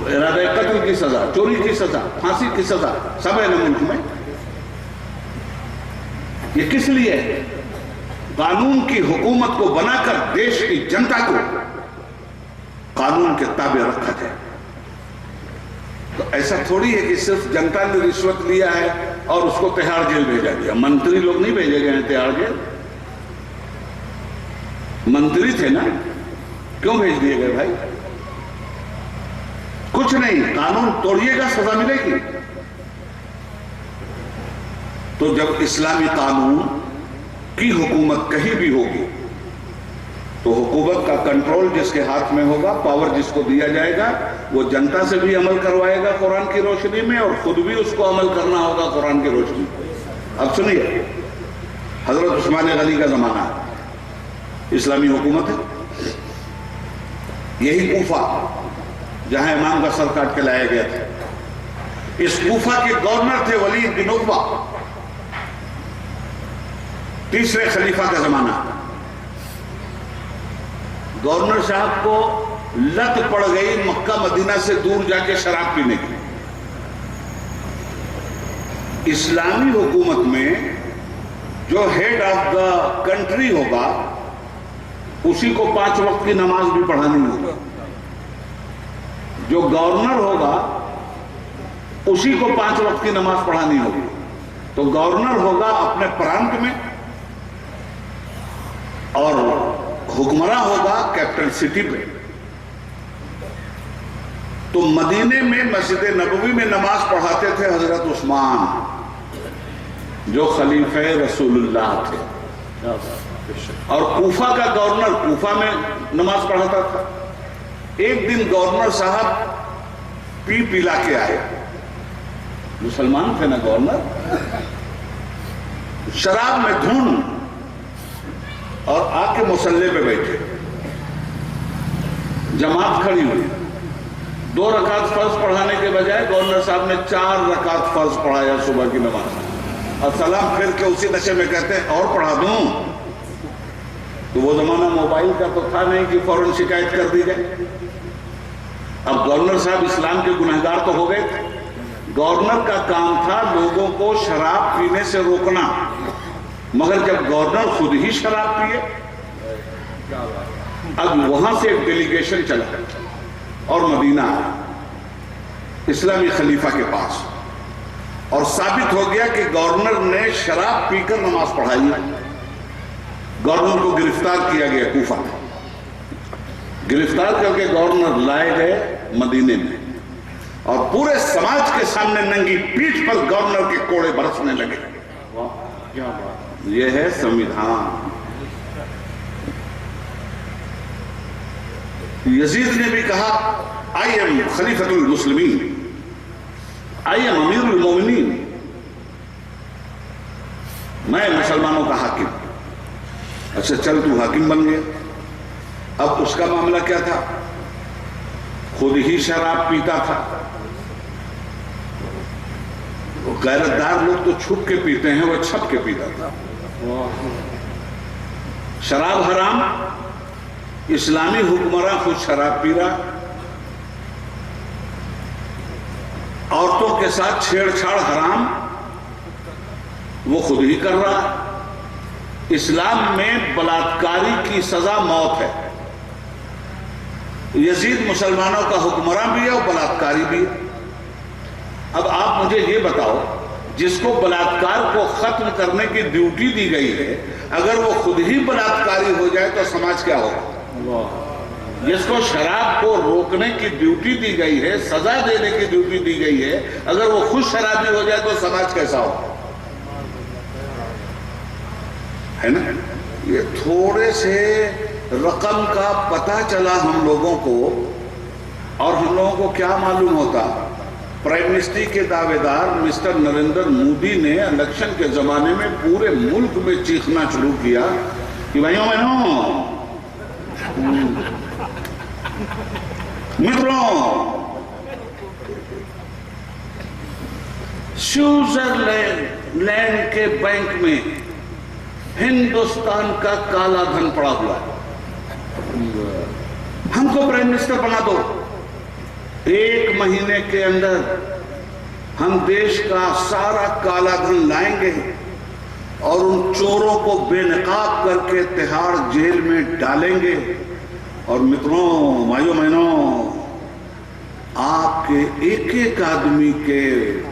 ارادہ قتل کی سزا، چوری کی سزا، پھانسی کی سزا سب ہے نا ملک میں. یہ کس لیے؟ قانون کی حکومت کو بنا کر دیش کی جنتا کو قانون کے تابع رکھا جائے. تو ایسا تھوڑی ہے کہ صرف جنتا نے رشوت لیا ہے اور اس کو تہاڑ جیل بھیجا گیا. منتری لوگ نہیں بھیجے گئے ہیں تہاڑ جیل. منتری تھے نا، کیوں بھیج دیے گئے بھائی؟ کچھ نہیں، قانون توڑیے گا سزا ملے گی. تو جب اسلامی قانون کی حکومت کہیں بھی ہوگی تو حکومت کا کنٹرول جس کے ہاتھ میں ہوگا، پاور جس کو دیا جائے گا، وہ جنتا سے بھی عمل کروائے گا قرآن کی روشنی میں، اور خود بھی اس کو عمل کرنا ہوگا قرآن کی روشنی میں. اب سنیے، حضرت عثمان غنی کا زمانہ ہے، اسلامی حکومت ہے. یہی کوفہ جہاں امام کا سر کاٹ کے لایا گیا تھا، اس کوفہ کے گورنر تھے ولید بن عقبہ. تیسرے خلیفہ کا زمانہ. گورنر صاحب کو لت پڑ گئی مکہ مدینہ سے دور جا کے شراب پینے کی. اسلامی حکومت میں جو ہیڈ آف دا کنٹری ہوگا اسی کو 5 وقت کی نماز بھی پڑھانی ہوگی. جو گورنر ہوگا اسی کو 5 وقت کی نماز پڑھانی ہوگی. تو گورنر ہوگا اپنے پرانت میں اور حکمراں ہوگا کیپٹل سٹی پہ. تو مدینے میں مسجد نبوی میں نماز پڑھاتے تھے حضرت عثمان جو خلیفہ رسول اللہ تھے، اور کوفہ کا گورنر کوفہ میں نماز پڑھاتا تھا. ایک دن گورنر صاحب پی پلا کے آئے، مسلمان تھے نا گورنر، شراب میں دھن، اور آ کے مصلی پہ بیٹھے. جماعت کھڑی ہوئی، 2 رکعت فرض پڑھانے کے بجائے گورنر صاحب نے 4 رکعت فرض پڑھایا صبح کی نماز، اور سلام پھر کے اسی نشے میں کہتے ہیں اور پڑھا دوں. تو وہ زمانہ موبائل کا تو تھا نہیں کہ فوراً شکایت کر دی جائے. اب گورنر صاحب اسلام کے گنہگار تو ہو گئے تھے. گورنر کا کام تھا لوگوں کو شراب پینے سے روکنا، مگر جب گورنر خود ہی شراب پیے، اب وہاں سے ایک ڈیلیگیشن چلا اور مدینہ آیا اسلامی خلیفہ کے پاس، اور ثابت ہو گیا کہ گورنر نے شراب پی کر نماز پڑھائی. گورنر کو گرفتار کیا گیا کوفہ. گرفتار کر کے گورنر لائے گئے مدینے میں، اور پورے سماج کے سامنے ننگی پیٹھ پر گورنر کے کوڑے برسنے لگے. یہ ہے سمویدھان. یزید نے بھی کہا I am خلیفۃ ul Muslimeen, I am امیر المومنین، میں مسلمانوں کا حاکم. اچھا چل تو حاکم بن گیا، اب اس کا معاملہ کیا تھا؟ خود ہی شراب پیتا تھا. غیرتدار لوگ تو چھپ کے پیتے ہیں، وہ چھپ کے پیتا تھا. شراب حرام، اسلامی حکمراں خود شراب پی رہا، عورتوں کے ساتھ چھیڑ چھاڑ حرام، وہ خود ہی کر رہا. اسلام میں بلاత్కాری کی سزا موت ہے. یزید مسلمانوں کا حکمراں بھی ہے اور بلاత్కాری بھی ہے. اب آپ مجھے یہ بتاؤ، جس کو بلاత్కాر کو ختم کرنے کی ڈیوٹی دی گئی ہے، اگر وہ خود ہی بلاత్కాری ہو جائے تو سماج کیا ہوگا؟ جس کو شراب کو روکنے کی ڈیوٹی دی گئی ہے، سزا دینے کی ڈیوٹی دی گئی ہے، اگر وہ خود شرابی ہو جائے تو سماج کیسا ہوگا؟ ہے نا؟ یہ تھوڑے سے رقم کا پتہ چلا ہم لوگوں کو، اور ہم لوگوں کو کیا معلوم ہوتا؟ پرائم منسٹری کے دعوے دار مسٹر نریندر مودی نے الیکشن کے زمانے میں پورے ملک میں چیخنا شروع کیا کہ بھائیوں بہنوں، متروں، سوئٹزرلینڈ کے بینک میں ہندوستان کا کالا دھن پڑا ہوا ہے، ہم کو پرائم منسٹر بنا دو. 1 مہینے کے اندر ہم دیش کا سارا کالا دھن لائیں گے اور ان چوروں کو بے نقاب کر کے تہاڑ جیل میں ڈالیں گے. اور متروں، بھائیوں بہنوں، آپ کے ایک آدمی کے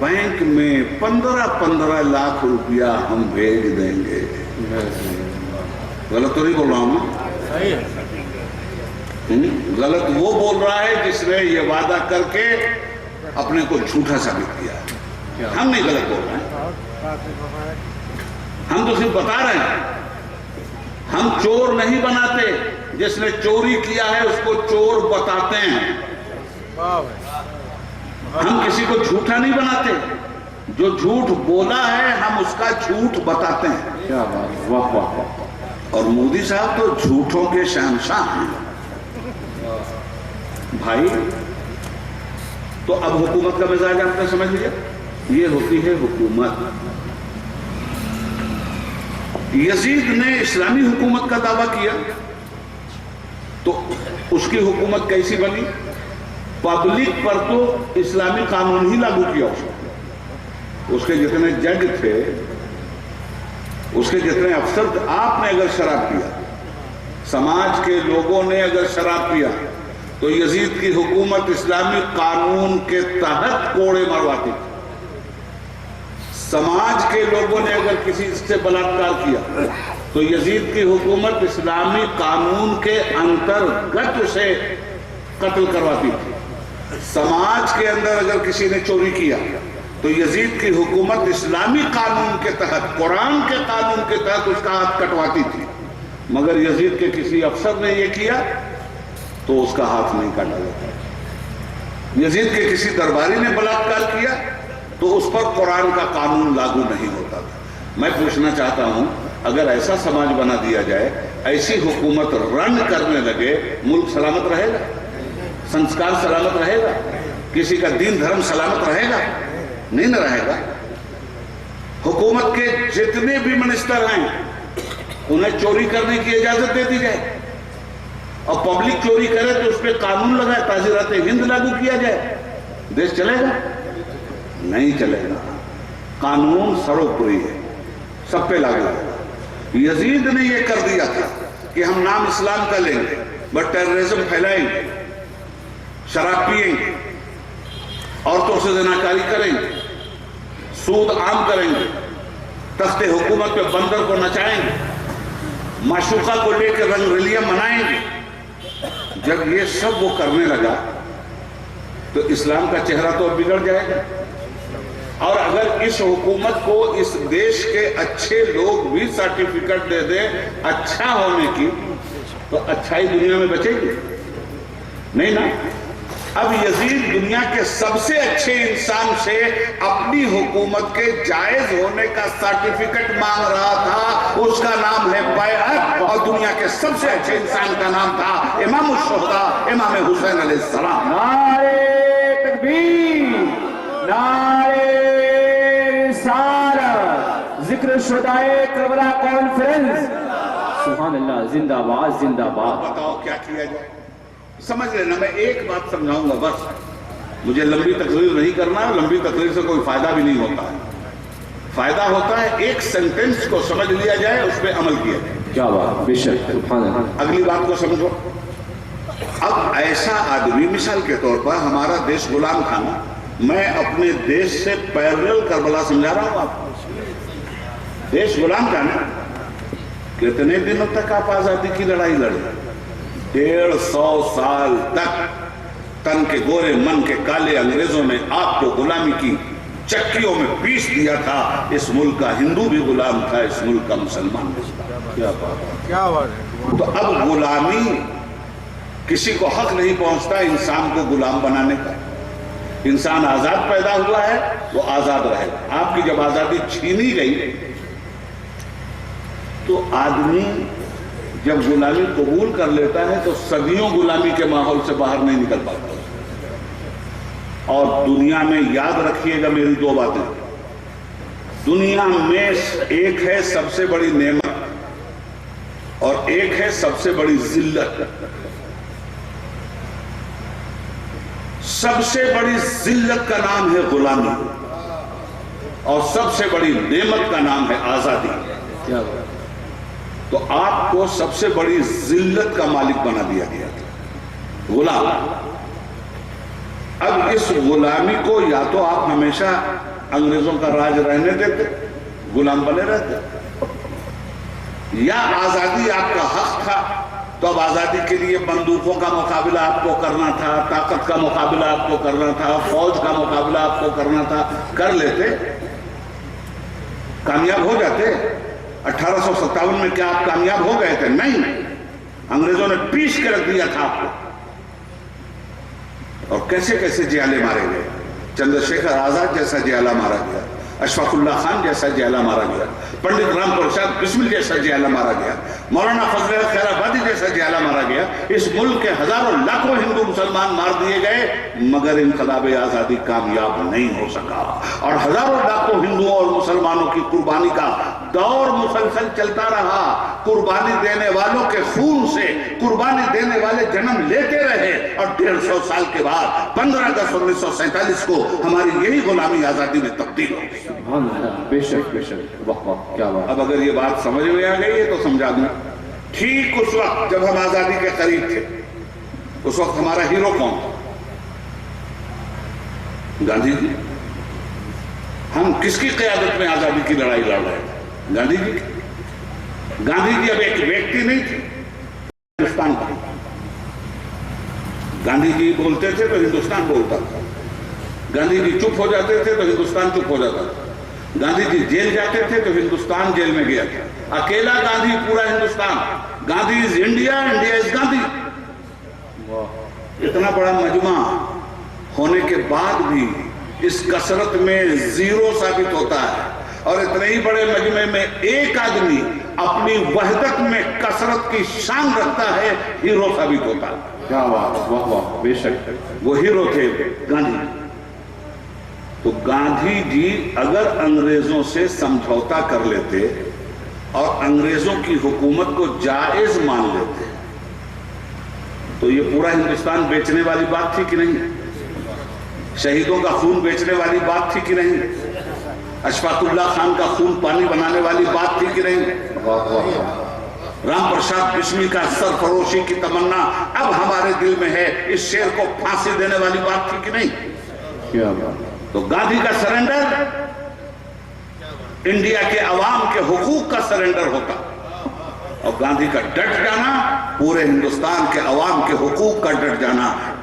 بینک میں 15 لاکھ روپیہ ہم بھیج دیں گے. غلط تو نہیں بول رہا ہوں میں؟ غلط وہ بول رہا ہے جس نے یہ وعدہ کر کے اپنے کو جھوٹا ثابت کیا. ہم نہیں غلط بول رہے ہیں، ہم تو صرف بتا رہے ہیں. ہم چور نہیں بناتے، جس نے چوری کیا ہے اس کو چور بتاتے ہیں. ہم کسی کو جھوٹا نہیں بناتے، جو جھوٹ بولا ہے ہم اس کا جھوٹ بتاتے ہیں. واہ واہ. اور مودی صاحب تو جھوٹوں کے شہنشاہ ہیں. بھائی تو اب حکومت کا مزاج آپ نے سمجھ لیا، یہ ہوتی ہے حکومت. یزید نے اسلامی حکومت کا دعویٰ کیا تو اس کی حکومت کیسی بنی؟ پبلک پر تو اسلامی قانون ہی لاگو کیا اس کے جتنے جج تھے، اس کے جتنے افسر تھے. آپ نے اگر شراب پیا، سماج کے لوگوں نے اگر شراب پیا تو یزید کی حکومت اسلامی قانون کے تحت کوڑے مرواتی تھی. سماج کے لوگوں نے اگر کسی سے بلاత్కాر کیا تو یزید کی حکومت اسلامی قانون کے انترگت اسے قتل کرواتی تھی. سماج کے اندر اگر کسی نے چوری کیا تو یزید کی حکومت اسلامی قانون کے تحت، قرآن کے قانون کے تحت اس کا ہاتھ کٹواتی تھی. مگر یزید کے کسی افسر نے یہ کیا تو اس کا ہاتھ نہیں کاٹا جاتا. یزید کے کسی درباری نے بلاత్కాر کیا تو اس پر قرآن کا قانون لاگو نہیں ہوتا تھا. میں پوچھنا چاہتا ہوں، اگر ایسا سماج بنا دیا جائے، ایسی حکومت رن کرنے لگے، ملک سلامت رہے گا؟ سنسکار سلامت رہے گا؟ کسی کا دین دھرم سلامت رہے گا؟ نہیں نہ رہے گا. حکومت کے جتنے بھی منسٹر ہیں انہیں چوری کرنے کی اجازت دے دی جائے اور پبلک چوری کرے تو اس پہ قانون لگائے، تعزیرات ہند لاگو کیا جائے، دیش چلے گا؟ نہیں چلے گا. قانون سروپری ہے، سب پہ لاگو ہے. یزید نے یہ کر دیا تھا کہ ہم نام اسلام کا لیں گے بٹ ٹیررزم پھیلائیں گے، شراب پیئیں گے، عورتوں سے زناکاری کریں گے، سود عام کریں گے، تخت حکومت پہ بندر کو نچائیں گے، معشوقہ کو لے کے رنگ رلیاں منائیں گے. جب یہ سب وہ کرنے لگا تو اسلام کا چہرہ تو بگڑ جائے گا. اور اگر اس حکومت کو اس دیش کے اچھے لوگ بھی سرٹیفکیٹ دے دیں اچھا ہونے کی، تو اچھائی دنیا میں بچے گی نہیں نا. اب یزید دنیا کے سب سے اچھے انسان سے اپنی حکومت کے جائز ہونے کا سرٹیفکیٹ مانگ رہا تھا. اس کا نام ہے بیعت, اور دنیا کے سب سے اچھے انسان کا نام تھا امام الشہداء امام حسین علیہ السلام. نعرہ تکبیر, نعرہ رسالت, ذکر شہدائے کربلا کانفرنس. سبحان اللہ, زندہ باد زندہ باد. بتاؤ کیا کیا جائے؟ سمجھ لینا, میں ایک بات سمجھاؤں گا بس. مجھے لمبی تقریر نہیں کرنا, لمبی تقریر سے کوئی فائدہ بھی نہیں ہوتا ہے. فائدہ ہوتا ہے ایک سینٹنس کو سمجھ لیا جائے, اس پہ عمل کیا جائے. کیا بات, بے شک, سبحان اللہ. اگلی بات کو سمجھو. اب ایسا آدمی, مثال کے طور پر ہمارا دیش غلام تھا نا, میں اپنے دیش سے پیرلل کربلا سمجھا رہا ہوں آپ کو. دیش غلام تھا نا, کتنے دنوں تک آپ آزادی کی لڑائی لڑے؟ 150 سال تک تن کے گورے من کے کالے انگریزوں نے آپ کو غلامی کی چکیوں میں پیس دیا تھا. اس ملک کا ہندو بھی غلام تھا, اس ملک کا مسلمان بھی. کیا بات ہے. تو اب غلامی کسی کو حق نہیں پہنچتا انسان کو غلام بنانے کا. انسان آزاد پیدا ہوا ہے, وہ آزاد رہے گا. آپ کی جب آزادی چھینی گئی تو آدمی جب غلامی قبول کر لیتا ہے تو صدیوں غلامی کے ماحول سے باہر نہیں نکل پاتا. اور دنیا میں یاد رکھیے گا میری 2 باتیں. دنیا میں ایک ہے سب سے بڑی نعمت اور ایک ہے سب سے بڑی ذلت. سب سے بڑی ذلت کا نام ہے غلامی, اور سب سے بڑی نعمت کا نام ہے آزادی. کیا بات. تو آپ کو سب سے بڑی ذلت کا مالک بنا دیا گیا تھا, غلام. اب اس غلامی کو یا تو آپ ہمیشہ انگریزوں کا راج رہنے دیتے, غلام بنے رہتے, یا آزادی آپ کا حق تھا تو اب آزادی کے لیے بندوقوں کا مقابلہ آپ کو کرنا تھا, طاقت کا مقابلہ آپ کو کرنا تھا, فوج کا مقابلہ آپ کو کرنا تھا. کر لیتے, کامیاب ہو جاتے. 1857 میں کیا آپ کامیاب ہو گئے تھے؟ نہیں, انگریزوں نے پیس کے رکھ دیا تھا آپ کو. اور کیسے کیسے جیالے مارے گئے. چندر شیکھر آزاد جیسا جیالہ مارا گیا, اشفاق اللہ خان جیسا جیالہ مارا گیا, پنڈت رام پرساد بسمل جیسا جیالہ مارا گیا, مولانا فضل خیر آبادی جیسا جیالہ مارا گیا. اس ملک کے ہزاروں لاکھوں ہندو مسلمان مار دیے گئے, مگر انقلاب آزادی کامیاب نہیں ہو سکا. اور ہزاروں لاکھوں ہندوؤں اور مسلمانوں کی قربانی کا دور مسلسل چلتا رہا. قربانی دینے والوں کے خون سے قربانی دینے والے جنم لیتے رہے, اور 150 سال کے بعد 15 اگست 1947 کو ہماری یہی غلامی آزادی میں تبدیل ہو گئی. سبحان اللہ, بے شک, بے شک, واہ واہ, کیا بات. اب اگر یہ بات سمجھ میں آ گئی ہے تو سمجھا دوں. ٹھیک اس وقت جب ہم آزادی کے قریب تھے, اس وقت ہمارا ہیرو کون تھا؟ گاندھی جی. ہم کس کی قیادت میں آزادی کی لڑائی لڑ رہے ہیں؟ گاندھی جی. گاندھی جی اب ایک ویکتی نہیں تھے, ہندوستان کا. گاندھی جی بولتے تھے تو ہندوستان بولتا تھا. گاندھی جی چپ ہو جاتے تھے تو ہندوستان چپ ہو جاتا تھا. گاندھی جی جیل جاتے تھے تو ہندوستان جیل میں گیا تھا. اکیلا گاندھی, پورا Hindustan. Gandhi is India, India is Gandhi. اتنا بڑا مجمع ہونے کے بعد بھی اس کثرت میں زیرو ثابت ہوتا ہے, اور اتنے ہی بڑے مجمع میں ایک آدمی اپنی وحدت میں کثرت کی شان رکھتا ہے, ہیرو ثابت ہوتا ہے. کیا بات, واہ واہ, بے شک. وہ ہیرو تھے گاندھی. تو گاندھی جی اگر انگریزوں سے سمجھوتا کر لیتے اور انگریزوں کی حکومت کو جائز مان لیتے تو یہ پورا ہندوستان بیچنے والی بات تھی کہ نہیں؟ شہیدوں کا خون بیچنے والی بات تھی کہ نہیں؟ اشفاق اللہ خان کا خون پانی بنانے والی بات تھی کہ نہیں؟ رام پرساد بسمل کا سرفروشی کی تمنا اب ہمارے دل میں ہے, اس شیر کو پھانسی دینے والی بات تھی کہ نہیں؟ کیا بات. تو گاندھی کا سرنڈر انڈیا کے عوام کے حقوق کا سرنڈر ہوتا, اور گاندھی کا ڈٹ جانا پورے ہندوستان کے عوام کے حقوق کا ڈٹ جانا.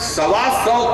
125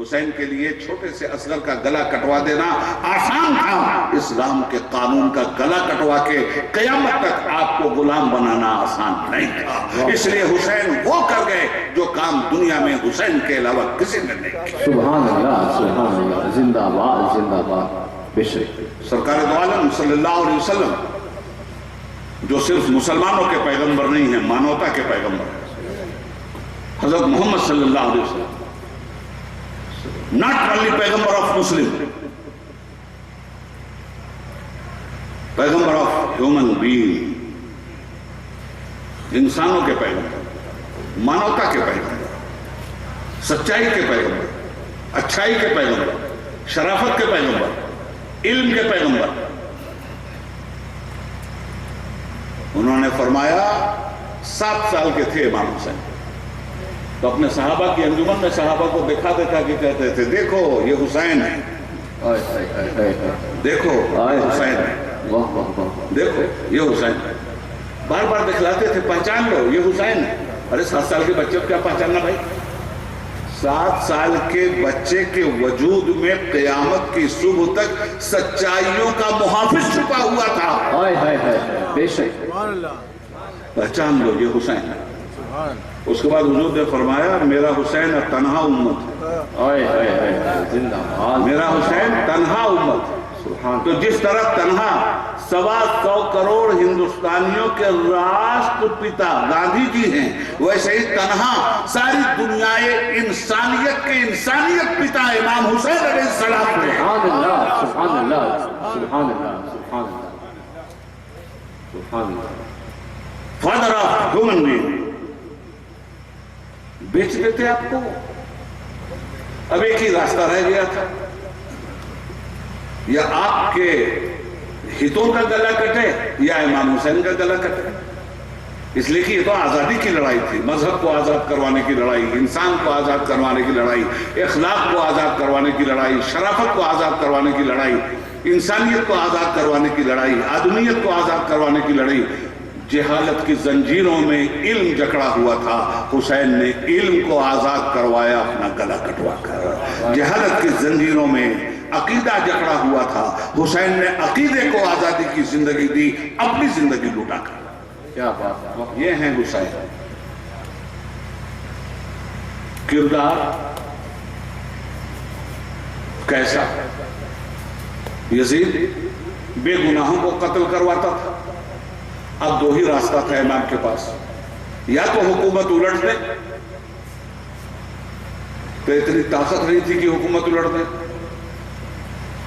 حسین کے لیے چھوٹے سے اصغر کا گلا کٹوا دینا آسان تھا، اسلام کے قانون کا گلا کٹوا کے قیامت تک آپ کو غلام بنانا آسان نہیں تھا۔ اس لیے حسین وہ کر گئے جو کام دنیا میں حسین کے علاوہ کسی نے نہیں کیا۔ سبحان اللہ، زندہ باد، زندہ باد، بے شک۔ سرکار دو عالم صلی اللہ علیہ وسلم جو صرف مسلمانوں کے پیغمبر نہیں ہیں، مانوتا کے پیغمبر ہیں۔ حضرت محمد صلی اللہ علیہ وسلم not only پیغمبر آف مسلم، پیغمبر آف ہیومن بینگ، انسانوں کے پیغمبر، مانوتا کے پیغمبر، سچائی کے پیغمبر، اچھائی کے پیغمبر، شرافت کے پیغمبر، علم کے پیغمبر۔ انہوں نے فرمایا 7 سال کے تھے امام حسین تو اپنے صحابہ کی انجمن میں صحابہ کو دکھا دکھا کے کہتے تھے دیکھو یہ حسین ہے، دیکھو یہ حسین ہے، دیکھو یہ حسین ہے۔ بار بار دکھلاتے تھے پہچان لو یہ حسین ہے۔ ارے 7 سال کے بچے کو کیا پہچاننا بھائی؟ 7 سال کے بچے کے وجود میں قیامت کی صبح تک سچائیوں کا محافظ چھپا ہوا تھا۔ بے شک، پہچان لو یہ حسین ہے۔ اس کے بعد حضور نے فرمایا میرا حسین تنہا امت ہے، زندہ باد، میرا حسین تنہا امت ہے۔ تو جس طرح تنہا 125 کروڑ ہندوستانیوں کے راشٹر پتا گاندھی جی ہیں، ویسے ہی تنہا ساری دنیا انسانیت کے انسانیت پتا امام حسین علیہ السلام ہیں۔ سبحان اللہ، سبحان اللہ، سبحان اللہ، سبحان اللہ، سبحان اللہ۔ فادر آف ہیومن بینگ، بیچ دیتے آپ کو۔ اب ایک ہی راستہ رہ گیا تھا، یا آپ کے ہتوں کا گلا کٹے یا امام حسین کا گلا کٹے۔ اس لیے کہ یہ تو آزادی کی لڑائی تھی، مذہب کو آزاد کروانے کی لڑائی، انسان کو آزاد کروانے کی لڑائی، اخلاق کو آزاد کروانے کی لڑائی، شرافت کو آزاد کروانے کی لڑائی، انسانیت کو آزاد کروانے کی لڑائی، آدمیت کو آزاد کروانے کی لڑائی۔ جہالت کی زنجیروں میں علم جکڑا ہوا تھا، حسین نے علم کو آزاد کروایا اپنا گلا کٹوا کر۔ جہالت کی زنجیروں میں عقیدہ جکڑا ہوا تھا، حسین نے عقیدے کو آزادی کی زندگی دی، اپنی زندگی لوٹا کر۔ کیا بات ہے، یہ ہیں حسین۔ کردار کیسا؟ یزید بے گناہوں کو قتل کرواتا تھا۔ اب 2 ہی راستہ تھا امام کے پاس، یا تو حکومت الٹ دے، تو اتنی طاقت نہیں تھی کہ حکومت الٹ دے،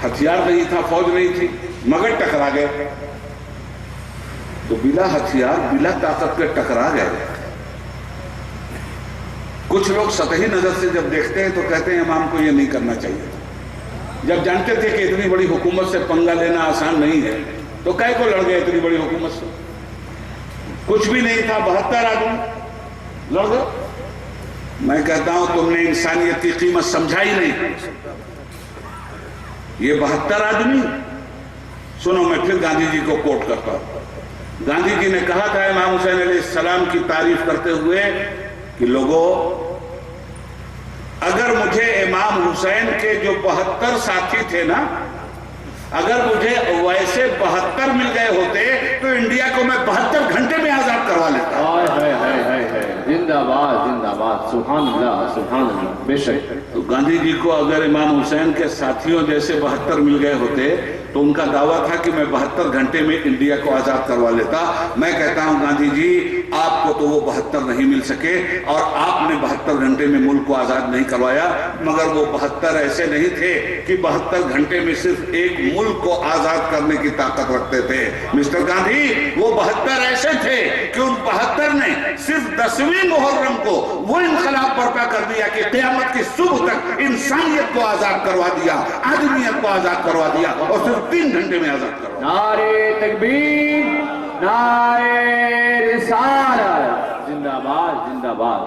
ہتھیار نہیں تھا، فوج نہیں تھی، مگر ٹکرا گئے تو بلا ہتھیار بلا طاقت کے ٹکرا گئے۔ کچھ لوگ سطحی نظر سے جب دیکھتے ہیں تو کہتے ہیں امام کو یہ نہیں کرنا چاہیے، جب جانتے تھے کہ اتنی بڑی حکومت سے پنگا لینا آسان نہیں ہے تو کہے کو لڑ گئے اتنی بڑی حکومت سے؟ کچھ بھی نہیں تھا، 72 آدمی لڑ گئے۔ میں کہتا ہوں تم نے انسانیت کی قیمت سمجھائی نہیں۔ یہ 72 آدمی، سنو میں پھر گاندھی جی کو کوٹ کرتا ہوں۔ گاندھی جی نے کہا تھا امام حسین علیہ السلام کی تعریف کرتے ہوئے کہ لوگوں، اگر مجھے امام حسین کے جو 72 ساتھی تھے نا، اگر مجھے ویسے 72 مل گئے ہوتے تو انڈیا کو میں 72 گھنٹے میں آزاد کروا لیتا۔ زندہ باد، زندہ باد، سبحان اللہ، سبحان اللہ، بے شک۔ تو گاندھی جی کو اگر امام حسین کے ساتھیوں جیسے 72 مل گئے ہوتے تو ان کا دعویٰ تھا کہ میں 72 گھنٹے میں انڈیا کو آزاد کروا لیتا۔ میں کہتا ہوں گاندھی جی آپ کو تو وہ 72 نہیں مل سکے، اور آپ نے 72 گھنٹے میں ملک کو آزاد نہیں کروایا، مگر وہ 72 ایسے نہیں تھے کہ 72 گھنٹے میں صرف ایک ملک کو آزاد کرنے کی طاقت رکھتے تھے۔ مسٹر گاندھی، وہ 72 ایسے تھے کہ ان 72 نے صرف 10ویں محرم کو وہ انقلاب برپا کر دیا کہ قیامت کی صبح تک انسانیت کو آزاد کروا دیا، آدمیت کو آزاد کروا دیا، اور صرف 3 گھنٹے میں آزاد کروا دیا۔ نعرے تکبیر، نعرے رسالت، زندہ باد، زندہ باد۔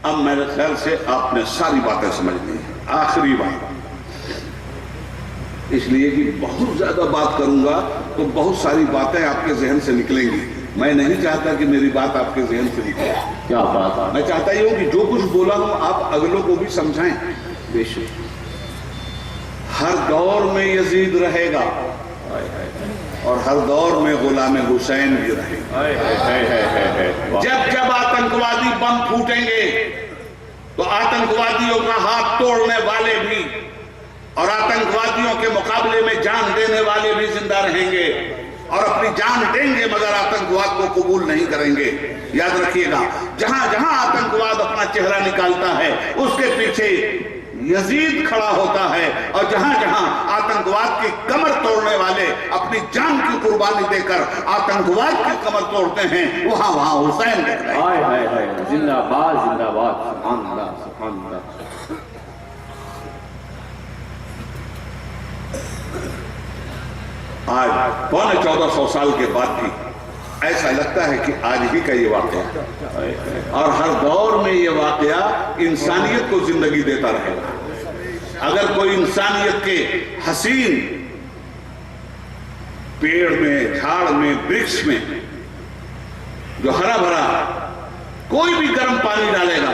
اب میرے خیال سے آپ نے ساری باتیں سمجھ لی۔ آخری بات، اس لیے کہ بہت زیادہ بات کروں گا تو بہت ساری باتیں آپ کے ذہن سے نکلیں گی۔ میں نہیں چاہتا کہ میری بات آپ کے ذہن سے نکلے. کیا بات ہے. میں چاہتا یہ ہوں کہ جو کچھ بولا ہوں آپ اگلوں کو بھی سمجھائیں. بے شک. ہر دور میں یزید رہے گا اور ہر دور میں غلام حسین بھی رہے گا. جب جب آتنکوادی بم پھوٹیں گے تو آتنکوادیوں کا ہاتھ توڑنے والے بھی اور آتنکوادیوں کے مقابلے میں جان دینے والے بھی زندہ رہیں گے اور اپنی جان دیں گے مگر آتنکواد کو قبول نہیں کریں گے. یاد رکھیے گا جہاں جہاں آتنکواد اپنا چہرہ نکالتا ہے اس کے پیچھے یزید کھڑا ہوتا ہے اور جہاں جہاں آتنکواد کی کمر توڑنے والے اپنی جان کی قربانی دے کر آتنکواد کی کمر توڑتے ہیں وہاں وہاں حسین دکھ رہے ہیں. ہائے ہائے ہائے. زندہ باد زندہ باد. سبحان اللہ سبحان اللہ. آج 1450 سال کے بعد بھی ایسا لگتا ہے کہ آج ہی کا یہ واقعہ ہے اور ہر دور میں یہ واقعہ انسانیت کو زندگی دیتا رہے گا. اگر کوئی انسانیت کے حسین پیڑ میں جھاڑ میں برکش میں جو ہرا بھرا کوئی بھی گرم پانی ڈالے گا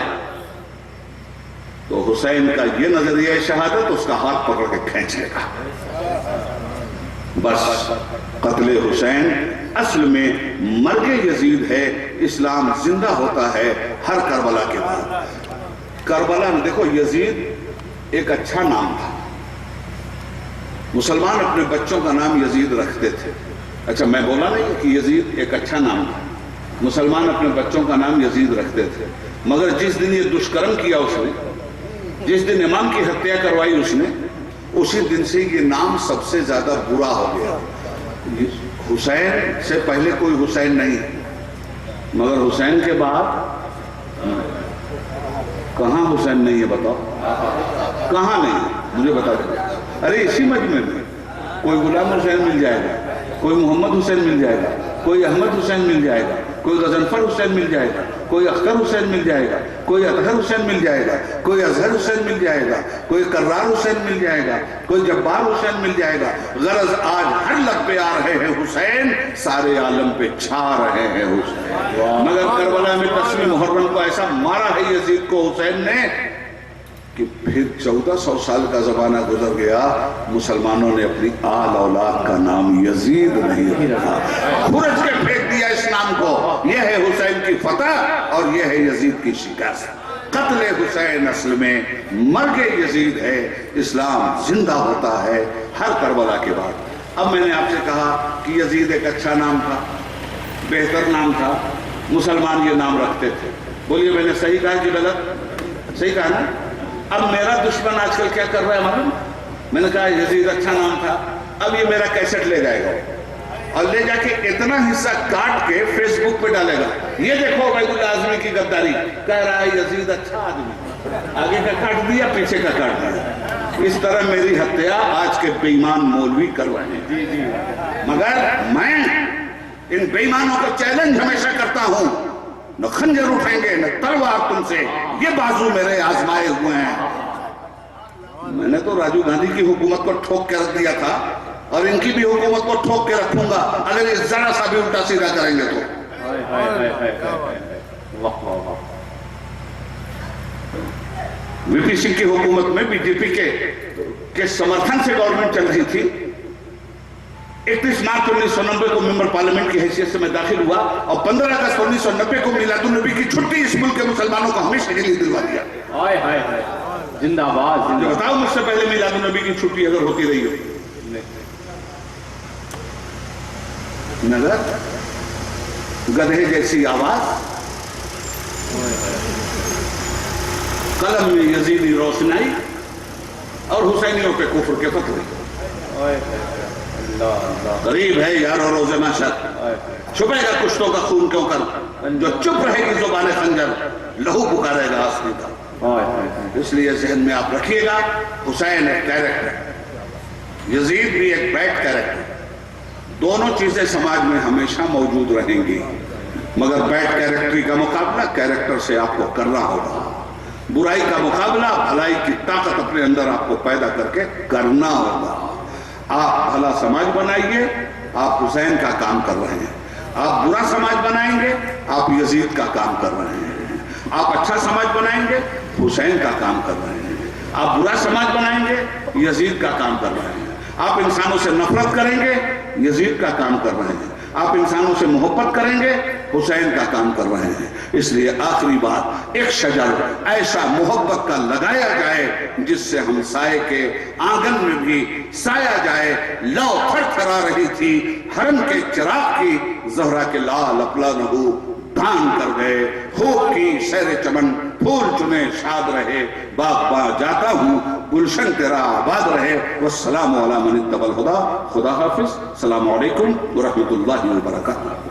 تو حسین کا یہ نظریہ شہادت اس کا ہاتھ پکڑ کے کھینچ لے گا. بس قتل حسین اصل میں مرگ یزید ہے. اسلام زندہ ہوتا ہے ہر کربلا کے بعد. کربلا میں دیکھو یزید ایک اچھا نام تھا. مسلمان اپنے بچوں کا نام یزید رکھتے تھے. اچھا میں بولا نہیں کہ یزید ایک اچھا نام تھا. مسلمان اپنے بچوں کا نام یزید رکھتے تھے مگر جس دن یہ دشکرم کیا اس نے جس دن امام کی ہتیا کروائی اس نے اسی دن سے یہ نام سب سے زیادہ برا ہو گیا. حسین سے پہلے کوئی حسین نہیں مگر حسین کے بعد کہاں حسین نہیں ہے بتاؤ. کہاں نہیں مجھے بتا دیں. ارے اسی مجمع میں کوئی غلام حسین مل جائے گا, کوئی محمد حسین مل جائے گا, کوئی احمد حسین مل جائے گا, کوئی غضنفر حسین مل جائے گا, کوئی اختر حسین مل جائے گا, کوئی اطہر حسین مل جائے گا, کوئی اظہر حسین مل جائے گا, کوئی کرار حسین مل جائے گا, کوئی جبار حسین مل جائے گا. غرض آج ہر لب پہ آ رہے ہیں حسین, سارے عالم پہ چھا رہے ہیں حسین. مگر کربلا میں 10ویں محرم کو ایسا مارا ہے یزید کو حسین نے کہ پھر 1400 سال کا زمانہ گزر گیا, مسلمانوں نے اپنی آل اولاد کا نام یزید نہیں رکھا. خرج کے پھینک دیا اس نام کو. یہ ہے حسین کی فتح اور یہ ہے یزید کی شکست. قتل حسین اصل میں مرگ یزید ہے. اسلام زندہ ہوتا ہے ہر کربلا کے بعد. اب میں نے آپ سے کہا کہ یزید ایک اچھا نام تھا, بہتر نام تھا, مسلمان یہ نام رکھتے تھے. بولیے میں نے صحیح کہا کہ غلط؟ صحیح کہا نا. اب میرا دشمن آج کل کیا کر رہا ہے معلوم؟ میں نے کہا یزید اچھا نام تھا, اب یہ میرا کیسٹ لے جائے گا اور لے جا کے اتنا حصہ کاٹ کے فیس بک پہ ڈالے گا. یہ دیکھو عبید اللہ اعظمی کی غداری, کہہ رہا ہے یزید اچھا آدمی, آگے کا کاٹ دیا پیچھے کا کاٹ دیا. اس طرح میری ہتیا آج کے بے ایمان مولوی کر رہے ہیں. مگر میں ان بے ایمانوں کو چیلنج ہمیشہ کرتا ہوں, نہ خنجر اٹھیں گے نہ تلوار تم سے, یہ بازو میرے آزمائے ہوئے ہیں. میں نے تو راجیو گاندھی کی حکومت کو ٹھوک کے رکھ دیا تھا اور ان کی بھی حکومت کو ٹھوک کے رکھوں گا اگر یہ ذرا سا بھی الٹا سیدھا کریں گے تو. وی پی سنگھ کی حکومت میں بی جے پی کے سمرتھن سے گورنمنٹ چل رہی تھی. 31 مارچ 1990 کو ممبر پارلیمنٹ کی حیثیت سے میں داخل ہوا اور 15 اگست 1990 کو میلاد النبی کی چھٹی اس ملک کے مسلمانوں کو ہمیشہ کے لیے دلوا دیا. زندہ باد. جو بتاؤ مجھ سے پہلے میلاد النبی کی چھٹی اگر ہوتی رہی ہو نظر گدھے جیسی آواز, قلم میں یزیدی روشنائی اور حسینیوں پہ کفر کے فتوے. غریب ہے یارو روز محشر, چھپے گا کشتوں کا خون کیوں کر, جو چپ رہے گی زبان خنجر لہو پکارے گا آسنی کا. اس لیے ذہن میں آپ رکھیے گا حسین ایک کیریکٹر, یزید بھی ایک بیڈ کیریکٹر. دونوں چیزیں سماج میں ہمیشہ موجود رہیں گی مگر بیڈ کیریکٹری کا مقابلہ کیریکٹر سے آپ کو کرنا ہوگا. برائی کا مقابلہ بھلائی کی طاقت اپنے اندر آپ کو پیدا کر کے کرنا ہوگا. آپ بھلا سماج بنائیے, آپ حسین کا کام کر رہے ہیں. آپ برا سماج بنائیں گے آپ یزید کا کام کر رہے ہیں، آپ اچھا سماج بنائیں گے حسین کا کام کر رہے ہیں، آپ برا سماج بنائیں گے یزید کا کام کر رہے ہیں، آپ انسانوں سے نفرت کریں گے یزید کا کام کر رہے ہیں، آپ انسانوں سے محبت کریں گے حسین کا کام کر رہے ہیں۔ اس لیے آخری بات، ایک شجر ایسا محبت کا لگایا جائے جس سے ہم سائے کے آنگن میں بھی سایہ جائے۔ لو تھر تھرا رہی تھی حرم کے چراغ کی، زہرا کے لال اپلا نہو دان کر گئے، خوب کی سیر چمن پھول چنے شاد رہے، باغ باغ جاتا ہوں گلشن تیرا آباد رہے۔ والسلام علی من اتبع الہدی۔ خدا حافظ، السلام علیکم ورحمۃ اللہ وبرکاتہ۔